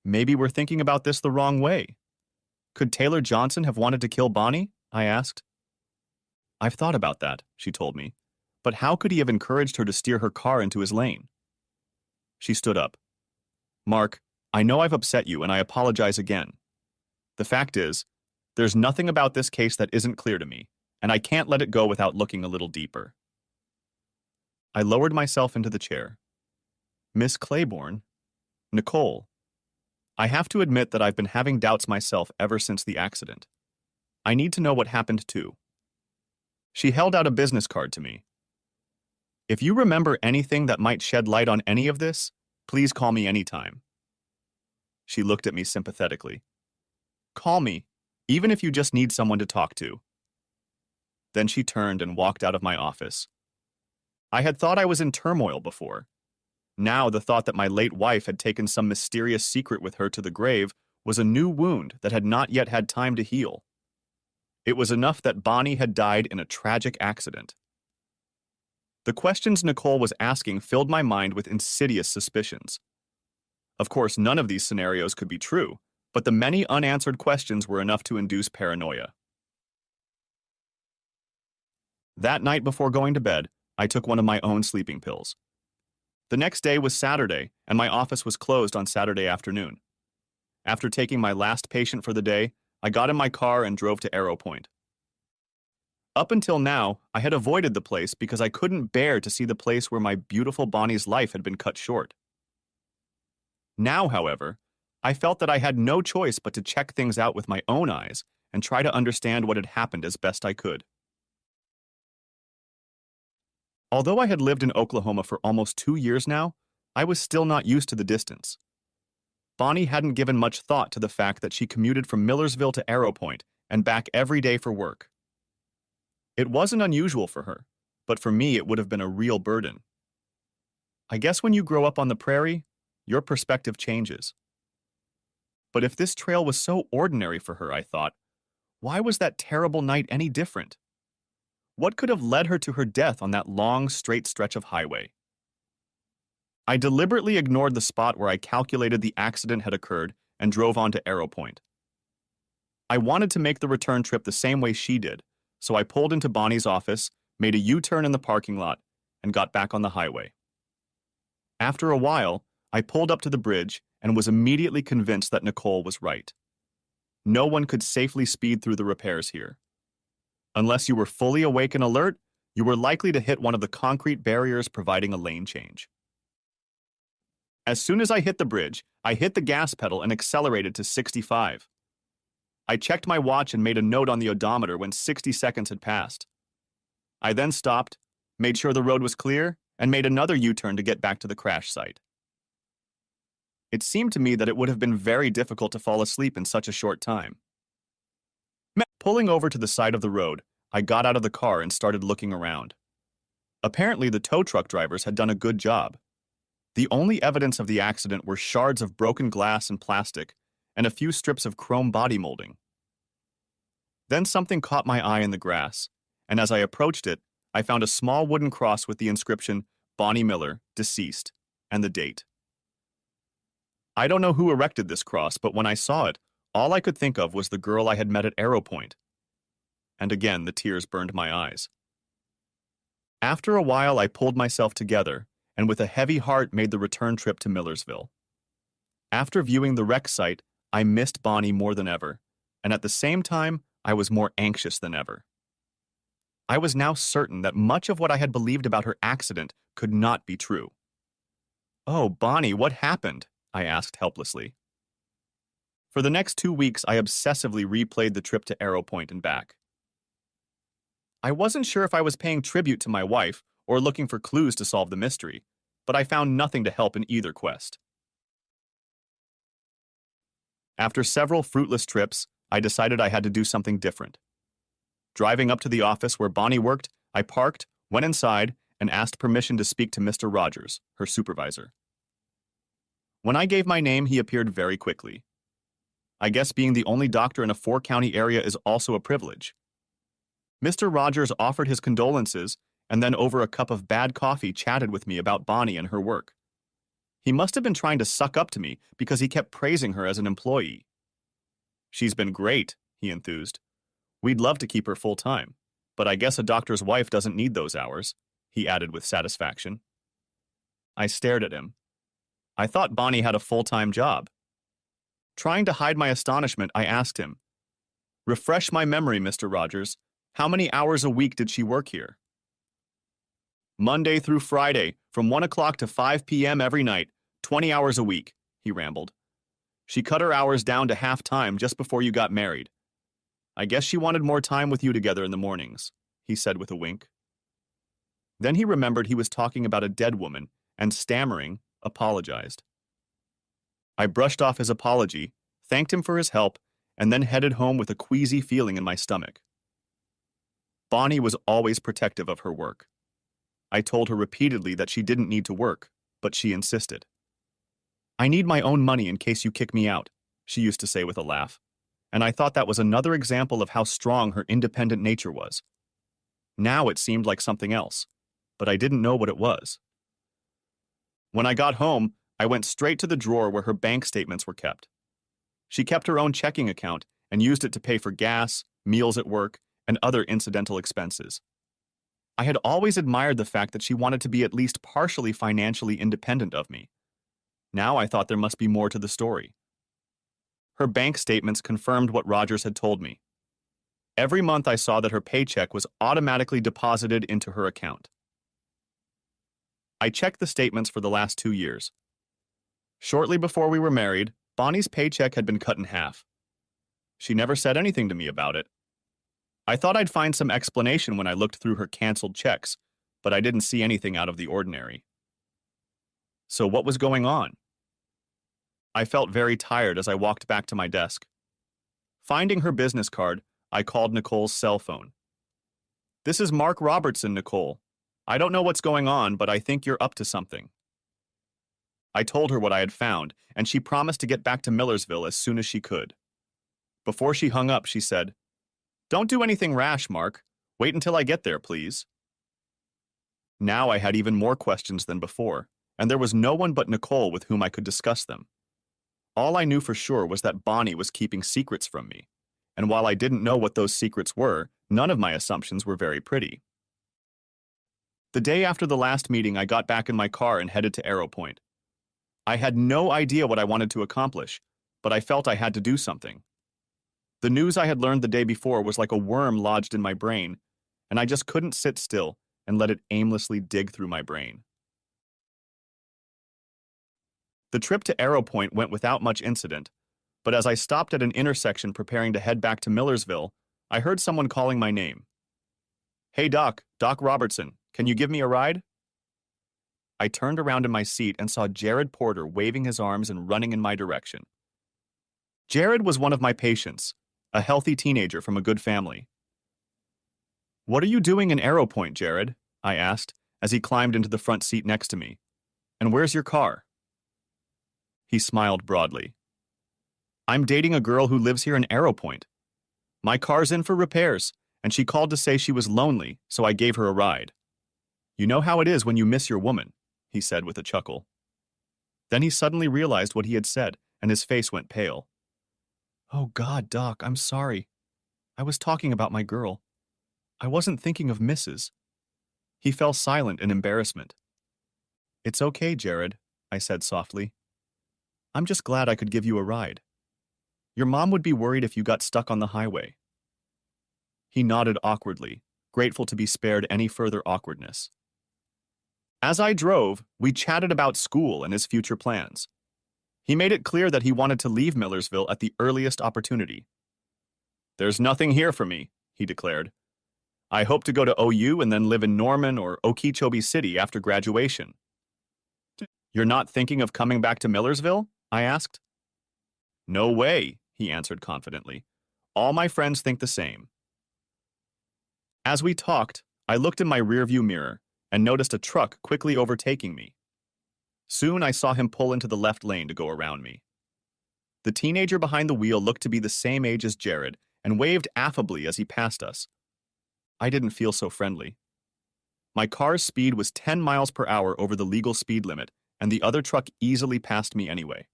Maybe we're thinking about this the wrong way. Could Taylor Johnson have wanted to kill Bonnie? I asked. I've thought about that, she told me. But how could he have encouraged her to steer her car into his lane? She stood up. Mark, I know I've upset you and I apologize again. The fact is, there's nothing about this case that isn't clear to me, and I can't let it go without looking a little deeper. I lowered myself into the chair. Miss Claiborne, Nicole, I have to admit that I've been having doubts myself ever since the accident. I need to know what happened too. She held out a business card to me. If you remember anything that might shed light on any of this, please call me anytime. She looked at me sympathetically. Call me, even if you just need someone to talk to. Then she turned and walked out of my office. I had thought I was in turmoil before. Now the thought that my late wife had taken some mysterious secret with her to the grave was a new wound that had not yet had time to heal. It was enough that Bonnie had died in a tragic accident. The questions Nicole was asking filled my mind with insidious suspicions. Of course, none of these scenarios could be true, but the many unanswered questions were enough to induce paranoia. That night before going to bed, I took one of my own sleeping pills. The next day was Saturday, and my office was closed on Saturday afternoon. After taking my last patient for the day, I got in my car and drove to Arrow Point. Up until now, I had avoided the place because I couldn't bear to see the place where my beautiful Bonnie's life had been cut short. Now, however, I felt that I had no choice but to check things out with my own eyes and try to understand what had happened as best I could. Although I had lived in Oklahoma for almost 2 years now, I was still not used to the distance. Bonnie hadn't given much thought to the fact that she commuted from Millersville to Arrow Point and back every day for work. It wasn't unusual for her, but for me it would have been a real burden. I guess when you grow up on the prairie, your perspective changes. But if this trail was so ordinary for her, I thought, why was that terrible night any different? What could have led her to her death on that long, straight stretch of highway? I deliberately ignored the spot where I calculated the accident had occurred and drove on to Arrow Point. I wanted to make the return trip the same way she did, so I pulled into Bonnie's office, made a U-turn in the parking lot, and got back on the highway. After a while, I pulled up to the bridge and was immediately convinced that Nicole was right. No one could safely speed through the repairs here. Unless you were fully awake and alert, you were likely to hit one of the concrete barriers providing a lane change. As soon as I hit the bridge, I hit the gas pedal and accelerated to 65. I checked my watch and made a note on the odometer when 60 seconds had passed. I then stopped, made sure the road was clear, and made another U-turn to get back to the crash site. It seemed to me that it would have been very difficult to fall asleep in such a short time. Pulling over to the side of the road, I got out of the car and started looking around. Apparently, the tow truck drivers had done a good job. The only evidence of the accident were shards of broken glass and plastic, and a few strips of chrome body molding. Then something caught my eye in the grass, and as I approached it, I found a small wooden cross with the inscription, Bonnie Miller, deceased, and the date. I don't know who erected this cross, but when I saw it, all I could think of was the girl I had met at Arrow Point. And again, the tears burned my eyes. After a while, I pulled myself together, and with a heavy heart made the return trip to Millersville. After viewing the wreck site, I missed Bonnie more than ever, and at the same time, I was more anxious than ever. I was now certain that much of what I had believed about her accident could not be true. "Oh, Bonnie, what happened?" I asked helplessly. For the next 2 weeks, I obsessively replayed the trip to Arrow Point and back. I wasn't sure if I was paying tribute to my wife or looking for clues to solve the mystery, but I found nothing to help in either quest. After several fruitless trips, I decided I had to do something different. Driving up to the office where Bonnie worked, I parked, went inside, and asked permission to speak to Mr. Rogers, her supervisor. When I gave my name, he appeared very quickly. I guess being the only doctor in a 4-county area is also a privilege. Mr. Rogers offered his condolences and then over a cup of bad coffee chatted with me about Bonnie and her work. He must have been trying to suck up to me because he kept praising her as an employee. "She's been great," he enthused. "We'd love to keep her full-time, but I guess a doctor's wife doesn't need those hours," he added with satisfaction. I stared at him. I thought Bonnie had a full-time job. Trying to hide my astonishment, I asked him, "Refresh my memory, Mr. Rogers. How many hours a week did she work here?" "Monday through Friday, from 1 o'clock to 5 p.m. every night, 20 hours a week," he rambled. "She cut her hours down to half-time just before you got married. I guess she wanted more time with you together in the mornings," he said with a wink. Then he remembered he was talking about a dead woman and, stammering, apologized. I brushed off his apology, thanked him for his help, and then headed home with a queasy feeling in my stomach. Bonnie was always protective of her work. I told her repeatedly that she didn't need to work, but she insisted. "I need my own money in case you kick me out," she used to say with a laugh, and I thought that was another example of how strong her independent nature was. Now it seemed like something else, but I didn't know what it was. When I got home, I went straight to the drawer where her bank statements were kept. She kept her own checking account and used it to pay for gas, meals at work, and other incidental expenses. I had always admired the fact that she wanted to be at least partially financially independent of me. Now I thought there must be more to the story. Her bank statements confirmed what Rogers had told me. Every month I saw that her paycheck was automatically deposited into her account. I checked the statements for the last 2 years. Shortly before we were married, Bonnie's paycheck had been cut in half. She never said anything to me about it. I thought I'd find some explanation when I looked through her canceled checks, but I didn't see anything out of the ordinary. So what was going on? I felt very tired as I walked back to my desk. Finding her business card, I called Nicole's cell phone. "This is Mark Robertson, Nicole. I don't know what's going on, but I think you're up to something. I told her what I had found, and she promised to get back to Millersville as soon as she could. Before she hung up, she said, "Don't do anything rash, Mark. Wait until I get there, please." Now I had even more questions than before, and there was no one but Nicole with whom I could discuss them. All I knew for sure was that Bonnie was keeping secrets from me, and while I didn't know what those secrets were, none of my assumptions were very pretty. The day after the last meeting, I got back in my car and headed to Arrow Point. I had no idea what I wanted to accomplish, but I felt I had to do something. The news I had learned the day before was like a worm lodged in my brain, and I just couldn't sit still and let it aimlessly dig through my brain. The trip to Arrow Point went without much incident, but as I stopped at an intersection preparing to head back to Millersville, I heard someone calling my name. "Hey Doc, Doc Robertson, can you give me a ride?" I turned around in my seat and saw Jared Porter waving his arms and running in my direction. Jared was one of my patients, a healthy teenager from a good family. "What are you doing in Arrow Point, Jared?" I asked as he climbed into the front seat next to me. "And where's your car?" He smiled broadly. "I'm dating a girl who lives here in Arrow Point. My car's in for repairs, and she called to say she was lonely, so I gave her a ride. You know how it is when you miss your woman," he said with a chuckle. Then he suddenly realized what he had said, and his face went pale. "Oh God, Doc, I'm sorry. I was talking about my girl. I wasn't thinking of Mrs." He fell silent in embarrassment. "It's okay, Jared," I said softly. "I'm just glad I could give you a ride. Your mom would be worried if you got stuck on the highway." He nodded awkwardly, grateful to be spared any further awkwardness. As I drove, we chatted about school and his future plans. He made it clear that he wanted to leave Millersville at the earliest opportunity. "There's nothing here for me," he declared. "I hope to go to OU and then live in Norman or Okeechobee City after graduation." "You're not thinking of coming back to Millersville?" I asked. "No way," he answered confidently. "All my friends think the same." As we talked, I looked in my rearview mirror and noticed a truck quickly overtaking me. Soon I saw him pull into the left lane to go around me. The teenager behind the wheel looked to be the same age as Jared and waved affably as he passed us. I didn't feel so friendly. My car's speed was 10 miles per hour over the legal speed limit, and the other truck easily passed me anyway.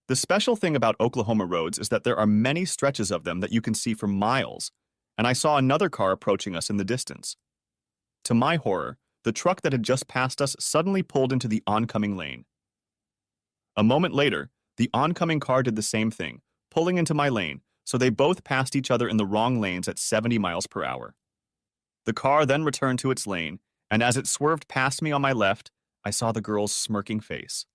The special thing about Oklahoma roads is that there are many stretches of them that you can see for miles, and I saw another car approaching us in the distance. To my horror, the truck that had just passed us suddenly pulled into the oncoming lane. A moment later, the oncoming car did the same thing, pulling into my lane, so they both passed each other in the wrong lanes at 70 miles per hour. The car then returned to its lane, and as it swerved past me on my left, I saw the girl's smirking face.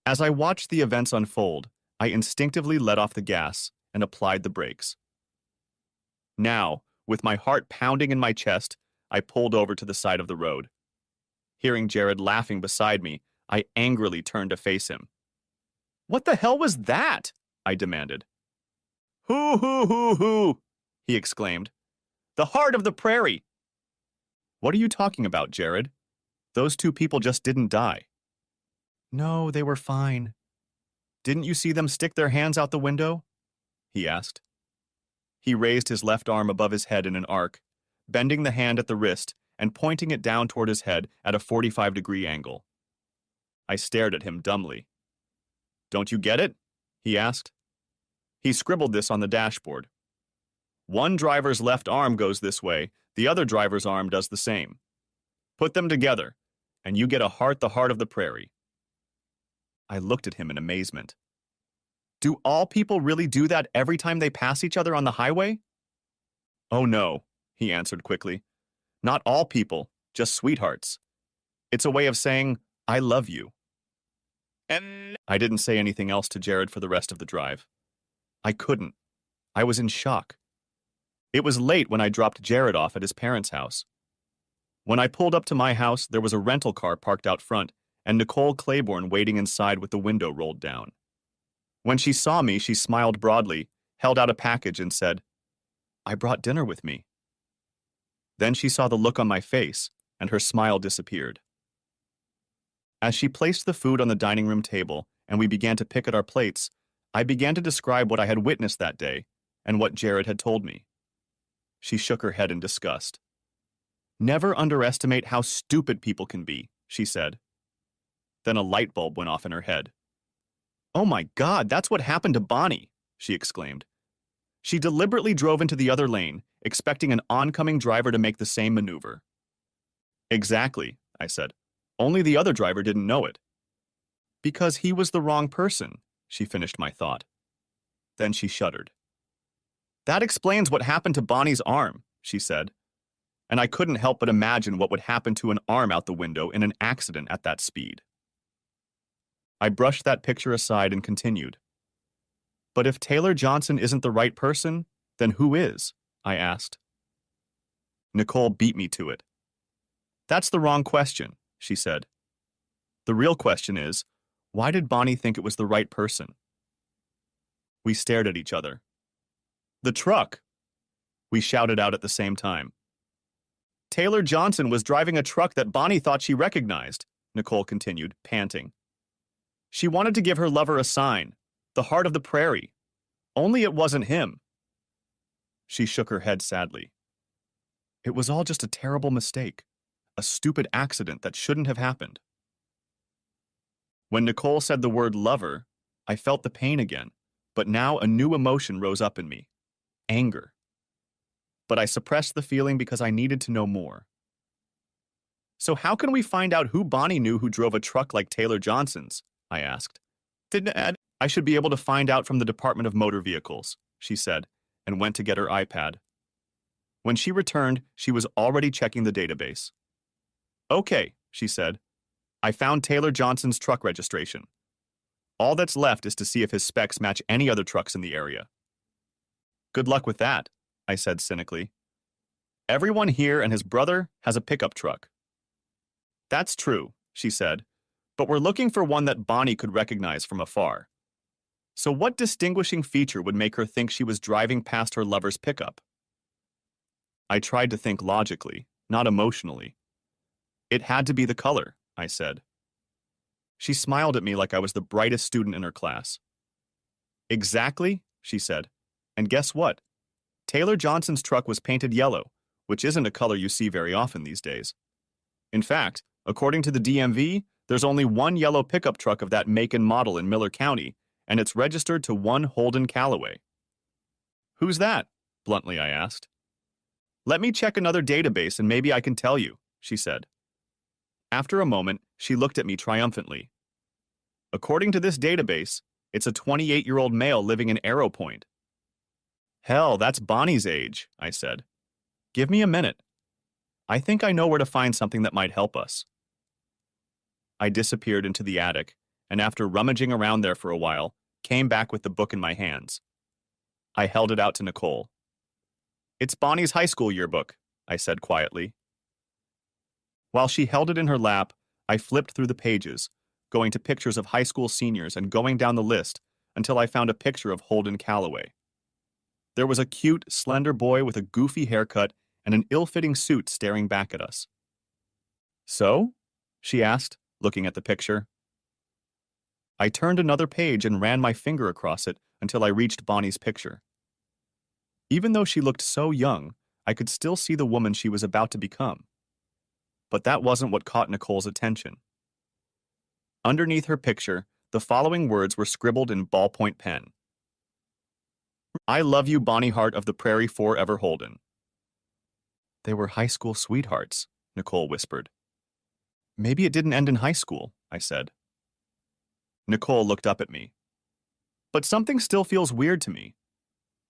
As I watched the events unfold, I instinctively let off the gas and applied the brakes. Now, with my heart pounding in my chest, I pulled over to the side of the road. Hearing Jared laughing beside me, I angrily turned to face him. "What the hell was that?" I demanded. "Hoo, hoo, hoo, hoo," he exclaimed. "The heart of the prairie." "What are you talking about, Jared? Those two people just didn't die." "No, they were fine." "Didn't you see them stick their hands out the window?" he asked. He raised his left arm above his head in an arc, bending the hand at the wrist and pointing it down toward his head at a 45-degree angle. I stared at him dumbly. "Don't you get it?" he asked. He scribbled this on the dashboard. "One driver's left arm goes this way, the other driver's arm does the same. Put them together, and you get a heart the heart of the prairie." I looked at him in amazement. "Do all people really do that every time they pass each other on the highway?" "Oh no," he answered quickly. "Not all people, just sweethearts. It's a way of saying, I love you." And I didn't say anything else to Jared for the rest of the drive. I couldn't. I was in shock. It was late when I dropped Jared off at his parents' house. When I pulled up to my house, there was a rental car parked out front, and Nicole Claiborne waiting inside with the window rolled down. When she saw me, she smiled broadly, held out a package, and said, "I brought dinner with me." Then she saw the look on my face, and her smile disappeared. As she placed the food on the dining room table and we began to pick at our plates, I began to describe what I had witnessed that day and what Jared had told me. She shook her head in disgust. "Never underestimate how stupid people can be," she said. Then a light bulb went off in her head. "Oh my God, that's what happened to Bonnie," she exclaimed. "She deliberately drove into the other lane, expecting an oncoming driver to make the same maneuver." "Exactly," I said. "Only the other driver didn't know it." "Because he was the wrong person," she finished my thought. Then she shuddered. "That explains what happened to Bonnie's arm," she said. And I couldn't help but imagine what would happen to an arm out the window in an accident at that speed. I brushed that picture aside and continued. "But if Taylor Johnson isn't the right person, then who is?" I asked. Nicole beat me to it. "That's the wrong question," she said. "The real question is, why did Bonnie think it was the right person?" We stared at each other. "The truck!" we shouted out at the same time. "Taylor Johnson was driving a truck that Bonnie thought she recognized," Nicole continued, panting. "She wanted to give her lover a sign, the heart of the prairie. Only it wasn't him." She shook her head sadly. "It was all just a terrible mistake, a stupid accident that shouldn't have happened." When Nicole said the word lover, I felt the pain again, but now a new emotion rose up in me: anger. But I suppressed the feeling because I needed to know more. "So how can we find out who Bonnie knew who drove a truck like Taylor Johnson's?" I asked. "I should be able to find out from the Department of Motor Vehicles," she said, and went to get her iPad. When she returned, she was already checking the database. "Okay," she said. "I found Taylor Johnson's truck registration. All that's left is to see if his specs match any other trucks in the area." "Good luck with that," I said cynically. "Everyone here and his brother has a pickup truck." "That's true," she said, "but we're looking for one that Bonnie could recognize from afar. So what distinguishing feature would make her think she was driving past her lover's pickup?" I tried to think logically, not emotionally. "It had to be the color," I said. She smiled at me like I was the brightest student in her class. "Exactly," she said. "And guess what? Taylor Johnson's truck was painted yellow, which isn't a color you see very often these days. In fact, according to the DMV, there's only one yellow pickup truck of that make and model in Miller County, and it's registered to one Holden Callaway." "Who's that?" bluntly I asked. "Let me check another database and maybe I can tell you," she said. After a moment, she looked at me triumphantly. "According to this database, it's a 28-year-old male living in Arrow Point." "Hell, that's Bonnie's age," I said. "Give me a minute. I think I know where to find something that might help us." I disappeared into the attic, and after rummaging around there for a while, came back with the book in my hands. I held it out to Nicole. "It's Bonnie's high school yearbook," I said quietly. While she held it in her lap, I flipped through the pages, going to pictures of high school seniors and going down the list until I found a picture of Holden Callaway. There was a cute, slender boy with a goofy haircut and an ill-fitting suit staring back at us. "So?" she asked, looking at the picture. I turned another page and ran my finger across it until I reached Bonnie's picture. Even though she looked so young, I could still see the woman she was about to become. But that wasn't what caught Nicole's attention. Underneath her picture, the following words were scribbled in ballpoint pen. "I love you, Bonnie Hart of the Prairie Forever Holden." They were high school sweethearts, Nicole whispered. "Maybe it didn't end in high school," I said. Nicole looked up at me. "But something still feels weird to me.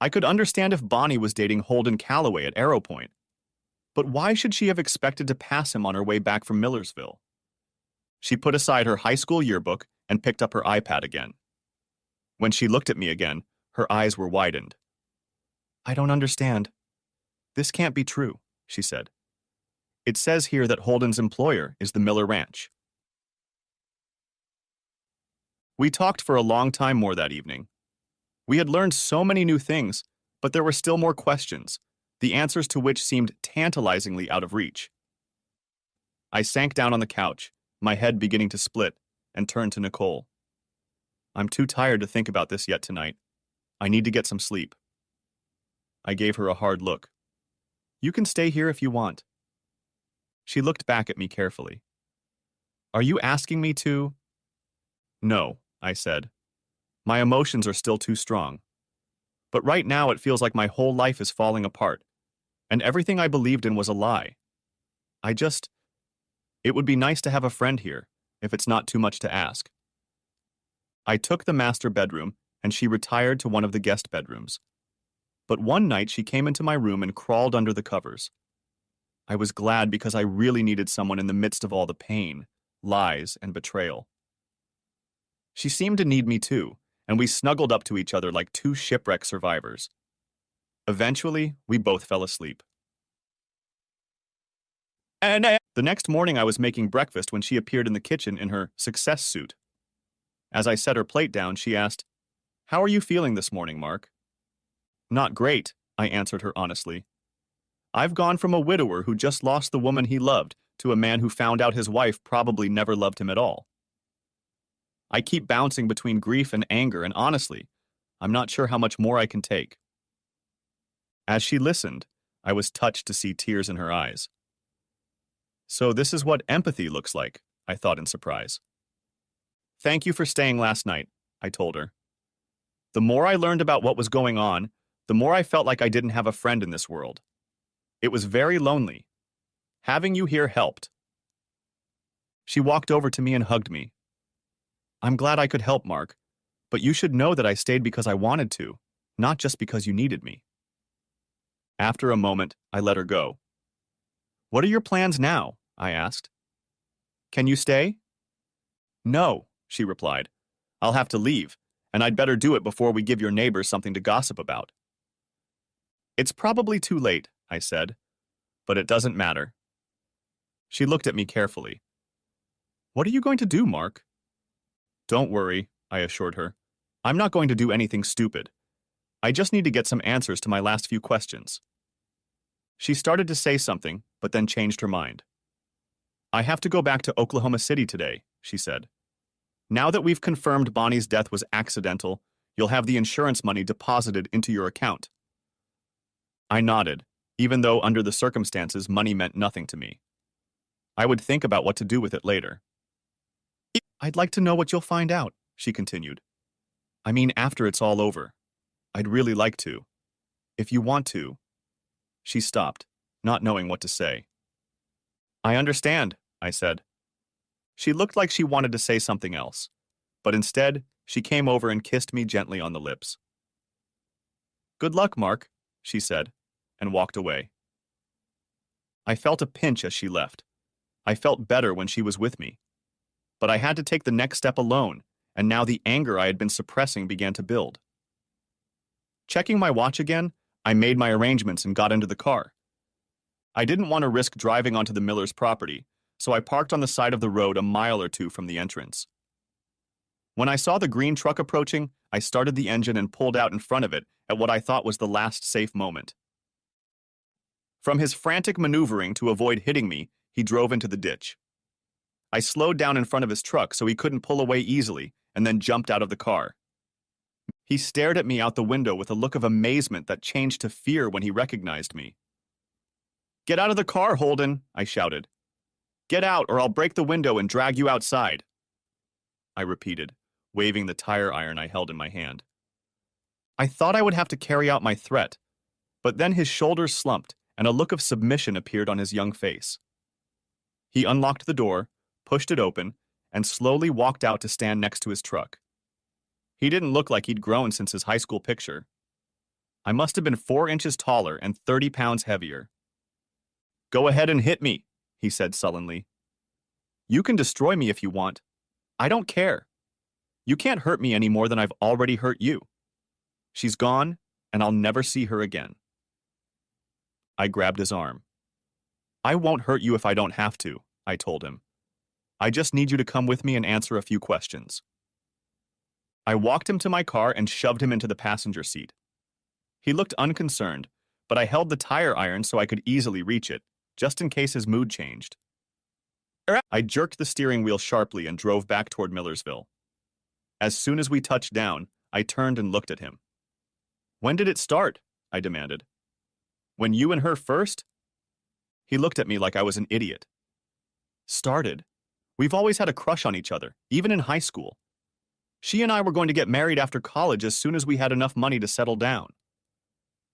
I could understand if Bonnie was dating Holden Callaway at Arrow Point. But why should she have expected to pass him on her way back from Millersville?" She put aside her high school yearbook and picked up her iPad again. When she looked at me again, her eyes were widened. "I don't understand. This can't be true," she said. "It says here that Holden's employer is the Miller Ranch." We talked for a long time more that evening. We had learned so many new things, but there were still more questions. the answers to which seemed tantalizingly out of reach. I sank down on the couch, my head beginning to split, and turned to Nicole. I'm too tired to think about this yet tonight. I need to get some sleep. I gave her a hard look. You can stay here if you want. She looked back at me carefully. Are you asking me to? No, I said. My emotions are still too strong. But right now it feels like my whole life is falling apart, and everything I believed in was a lie. It would be nice to have a friend here, if it's not too much to ask. I took the master bedroom, and she retired to one of the guest bedrooms. But one night she came into my room and crawled under the covers. I was glad because I really needed someone in the midst of all the pain, lies, and betrayal. She seemed to need me too, and we snuggled up to each other like two shipwreck survivors. Eventually, we both fell asleep. The next morning I was making breakfast when she appeared in the kitchen in her success suit. As I set her plate down, she asked, "How are you feeling this morning, Mark?" "Not great," I answered her honestly. "I've gone from a widower who just lost the woman he loved to a man who found out his wife probably never loved him at all. I keep bouncing between grief and anger, and honestly, I'm not sure how much more I can take." As she listened, I was touched to see tears in her eyes. So this is what empathy looks like, I thought in surprise. "Thank you for staying last night," I told her. The more I learned about what was going on, the more I felt like I didn't have a friend in this world. It was very lonely. Having you here helped. She walked over to me and hugged me. "I'm glad I could help, Mark, but you should know that I stayed because I wanted to, not just because you needed me." After a moment, I let her go. "What are your plans now?" I asked. "Can you stay?" "No," she replied. "I'll have to leave, and I'd better do it before we give your neighbors something to gossip about." "It's probably too late," I said, "but it doesn't matter." She looked at me carefully. "What are you going to do, Mark?" "Don't worry," I assured her. "I'm not going to do anything stupid. I just need to get some answers to my last few questions." She started to say something, but then changed her mind. "I have to go back to Oklahoma City today," she said. "Now that we've confirmed Bonnie's death was accidental, you'll have the insurance money deposited into your account." I nodded, even though under the circumstances money meant nothing to me. I would think about what to do with it later. "I'd like to know what you'll find out," she continued. "I mean, after it's all over. I'd really like to. If you want to." She stopped, not knowing what to say. "I understand," I said. She looked like she wanted to say something else, but instead, she came over and kissed me gently on the lips. "Good luck, Mark," she said, and walked away. I felt a pinch as she left. I felt better when she was with me. But I had to take the next step alone, and now the anger I had been suppressing began to build. Checking my watch again, I made my arrangements and got into the car. I didn't want to risk driving onto the Miller's property, so I parked on the side of the road a mile or two from the entrance. When I saw the green truck approaching, I started the engine and pulled out in front of it at what I thought was the last safe moment. From his frantic maneuvering to avoid hitting me, he drove into the ditch. I slowed down in front of his truck so he couldn't pull away easily, and then jumped out of the car. He stared at me out the window with a look of amazement that changed to fear when he recognized me. "Get out of the car, Holden," I shouted. "Get out, or I'll break the window and drag you outside," I repeated, waving the tire iron I held in my hand. I thought I would have to carry out my threat, but then his shoulders slumped and a look of submission appeared on his young face. He unlocked the door, pushed it open, and slowly walked out to stand next to his truck. He didn't look like he'd grown since his high school picture. I must have been 4 inches taller and 30 pounds heavier. "Go ahead and hit me," he said sullenly. "You can destroy me if you want. I don't care. You can't hurt me any more than I've already hurt you. She's gone, and I'll never see her again." I grabbed his arm. "I won't hurt you if I don't have to," I told him. "I just need you to come with me and answer a few questions." I walked him to my car and shoved him into the passenger seat. He looked unconcerned, but I held the tire iron so I could easily reach it, just in case his mood changed. I jerked the steering wheel sharply and drove back toward Millersville. As soon as we touched down, I turned and looked at him. "When did it start?" I demanded. "When you and her first?" He looked at me like I was an idiot. "Started? We've always had a crush on each other, even in high school. She and I were going to get married after college as soon as we had enough money to settle down.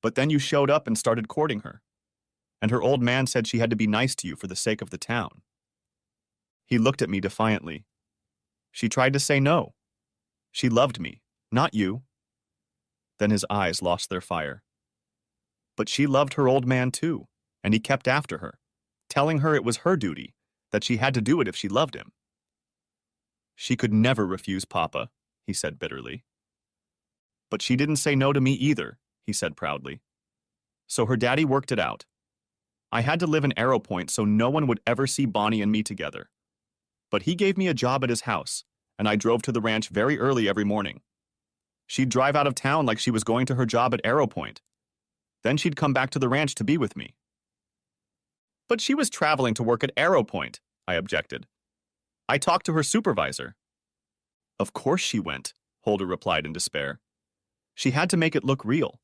But then you showed up and started courting her, and her old man said she had to be nice to you for the sake of the town." He looked at me defiantly. "She tried to say no. She loved me, not you." Then his eyes lost their fire. "But she loved her old man too, and he kept after her, telling her it was her duty, that she had to do it if she loved him." "She could never refuse Papa," he said bitterly. "But she didn't say no to me either," he said proudly. "So her daddy worked it out. I had to live in Arrow Point so no one would ever see Bonnie and me together. But he gave me a job at his house, and I drove to the ranch very early every morning. She'd drive out of town like she was going to her job at Arrow Point. Then she'd come back to the ranch to be with me." "But she was traveling to work at Arrow Point," I objected. "I talked to her supervisor." "Of course she went," Holder replied in despair. "She had to make it look real.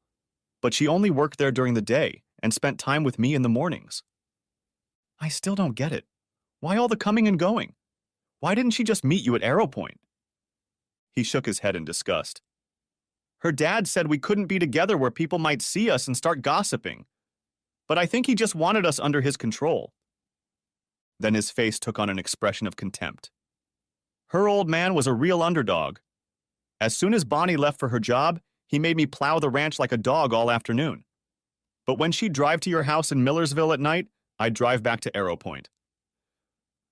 But she only worked there during the day and spent time with me in the mornings." "I still don't get it. Why all the coming and going? Why didn't she just meet you at Arrow Point?" He shook his head in disgust. "Her dad said we couldn't be together where people might see us and start gossiping. But I think he just wanted us under his control." Then his face took on an expression of contempt. "Her old man was a real underdog. As soon as Bonnie left for her job, he made me plow the ranch like a dog all afternoon. But when she'd drive to your house in Millersville at night, I'd drive back to Arrow Point.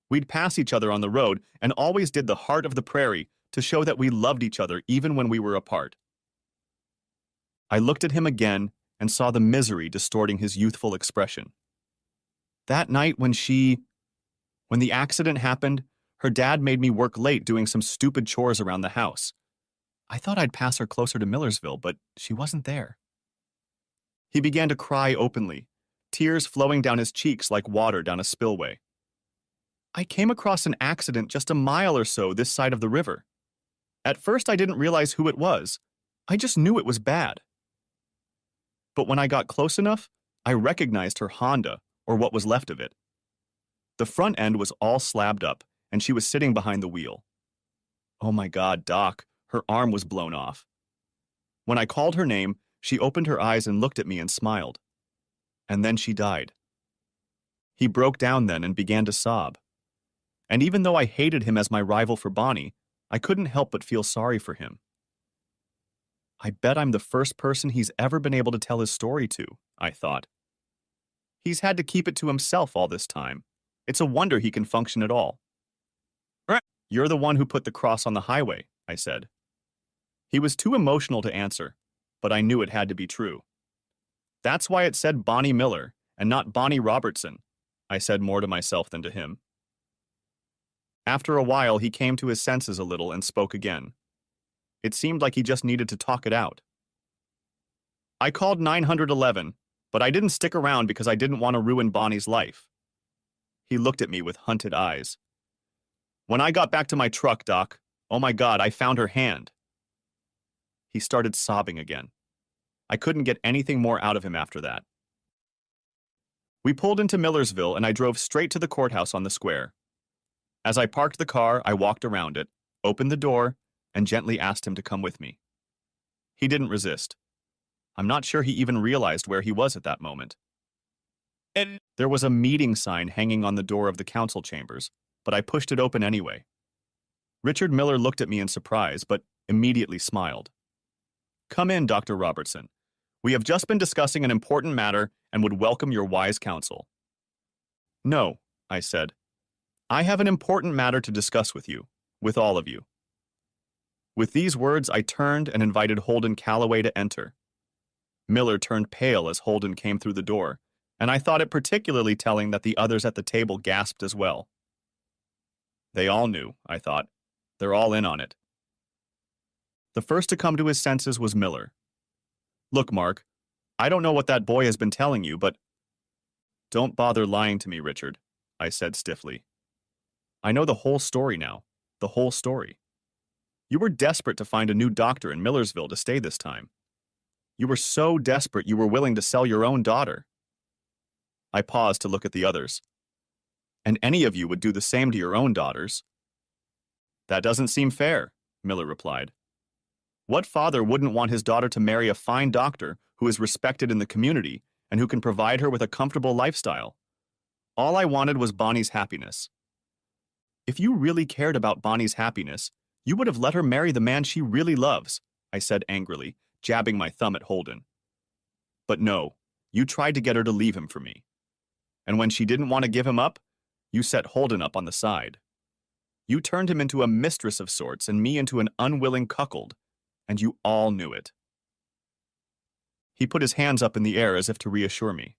We'd pass each other on the road and always did the heart of the prairie to show that we loved each other even when we were apart." I looked at him again and saw the misery distorting his youthful expression. "That night when the accident happened, her dad made me work late doing some stupid chores around the house. I thought I'd pass her closer to Millersville, but she wasn't there." He began to cry openly, tears flowing down his cheeks like water down a spillway. "I came across an accident just a mile or so this side of the river. At first I didn't realize who it was. I just knew it was bad. But when I got close enough, I recognized her Honda, or what was left of it. The front end was all slabbed up, and she was sitting behind the wheel. Oh my God, Doc, her arm was blown off. When I called her name, she opened her eyes and looked at me and smiled. And then she died." He broke down then and began to sob. And even though I hated him as my rival for Bonnie, I couldn't help but feel sorry for him. I bet I'm the first person he's ever been able to tell his story to, I thought. He's had to keep it to himself all this time. It's a wonder he can function at all. "You're the one who put the cross on the highway," I said. He was too emotional to answer, but I knew it had to be true. "That's why it said Bonnie Miller and not Bonnie Robertson," I said more to myself than to him. After a while, he came to his senses a little and spoke again. It seemed like he just needed to talk it out. "I called 911, but I didn't stick around because I didn't want to ruin Bonnie's life." He looked at me with hunted eyes. "When I got back to my truck, Doc, oh my God, I found her hand." He started sobbing again. I couldn't get anything more out of him after that. We pulled into Millersville and I drove straight to the courthouse on the square. As I parked the car, I walked around it, opened the door, and gently asked him to come with me. He didn't resist. I'm not sure he even realized where he was at that moment. There was a meeting sign hanging on the door of the council chambers, but I pushed it open anyway. Richard Miller looked at me in surprise, but immediately smiled. "Come in, Dr. Robertson. We have just been discussing an important matter and would welcome your wise counsel." "No," I said. "I have an important matter to discuss with you, with all of you." With these words, I turned and invited Holden Calloway to enter. Miller turned pale as Holden came through the door, and I thought it particularly telling that the others at the table gasped as well. They all knew, I thought. They're all in on it. The first to come to his senses was Miller. "Look, Mark, I don't know what that boy has been telling you, but don't bother lying to me, Richard, I said stiffly. I know the whole story now. The whole story. You were desperate to find a new doctor in Millersville to stay this time. You were so desperate you were willing to sell your own daughter. I paused to look at the others. And any of you would do the same to your own daughters. That doesn't seem fair, Miller replied. What father wouldn't want his daughter to marry a fine doctor who is respected in the community and who can provide her with a comfortable lifestyle? All I wanted was Bonnie's happiness. If you really cared about Bonnie's happiness, you would have let her marry the man she really loves, I said angrily, jabbing my thumb at Holden. But no, you tried to get her to leave him for me. And when she didn't want to give him up, you set Holden up on the side. You turned him into a mistress of sorts and me into an unwilling cuckold, and you all knew it. He put his hands up in the air as if to reassure me.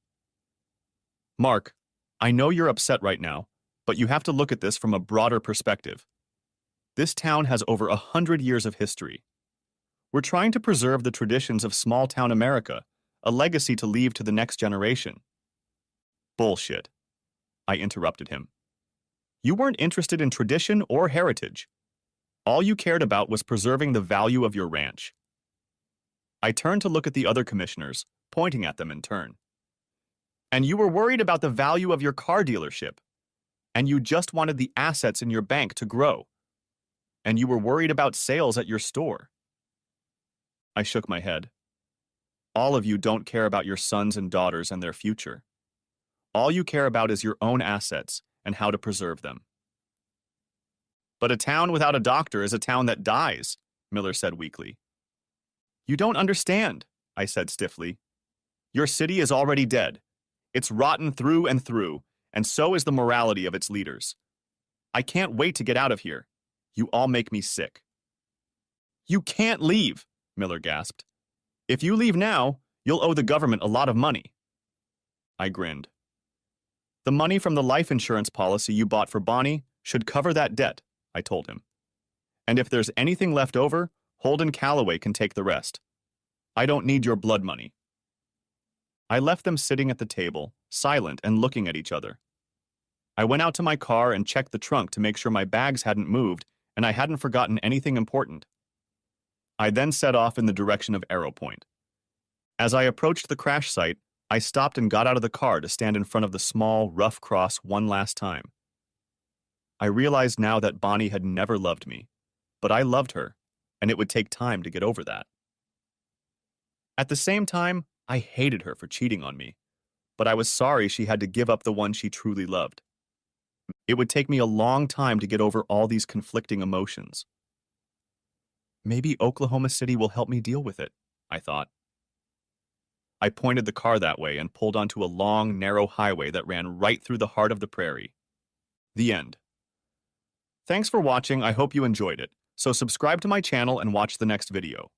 Mark, I know you're upset right now, but you have to look at this from a broader perspective. This town has over 100 years of history. We're trying to preserve the traditions of small-town America, a legacy to leave to the next generation. Bullshit, I interrupted him. You weren't interested in tradition or heritage. All you cared about was preserving the value of your ranch. I turned to look at the other commissioners, pointing at them in turn. And you were worried about the value of your car dealership. And you just wanted the assets in your bank to grow. And you were worried about sales at your store. I shook my head. All of you don't care about your sons and daughters and their future. All you care about is your own assets and how to preserve them. But a town without a doctor is a town that dies, Miller said weakly. You don't understand, I said stiffly. Your city is already dead. It's rotten through, and so is the morality of its leaders. I can't wait to get out of here. You all make me sick. You can't leave, Miller gasped. If you leave now, you'll owe the government a lot of money. I grinned. The money from the life insurance policy you bought for Bonnie should cover that debt, I told him. And if there's anything left over, Holden Calloway can take the rest. I don't need your blood money. I left them sitting at the table, silent and looking at each other. I went out to my car and checked the trunk to make sure my bags hadn't moved and I hadn't forgotten anything important. I then set off in the direction of Arrow Point. As I approached the crash site, I stopped and got out of the car to stand in front of the small, rough cross one last time. I realized now that Bonnie had never loved me, but I loved her, and it would take time to get over that. At the same time, I hated her for cheating on me, but I was sorry she had to give up the one she truly loved. It would take me a long time to get over all these conflicting emotions. Maybe Oklahoma City will help me deal with it, I thought. I pointed the car that way and pulled onto a long, narrow highway that ran right through the heart of the prairie. The end. Thanks for watching. I hope you enjoyed it. So subscribe to my channel and watch the next video.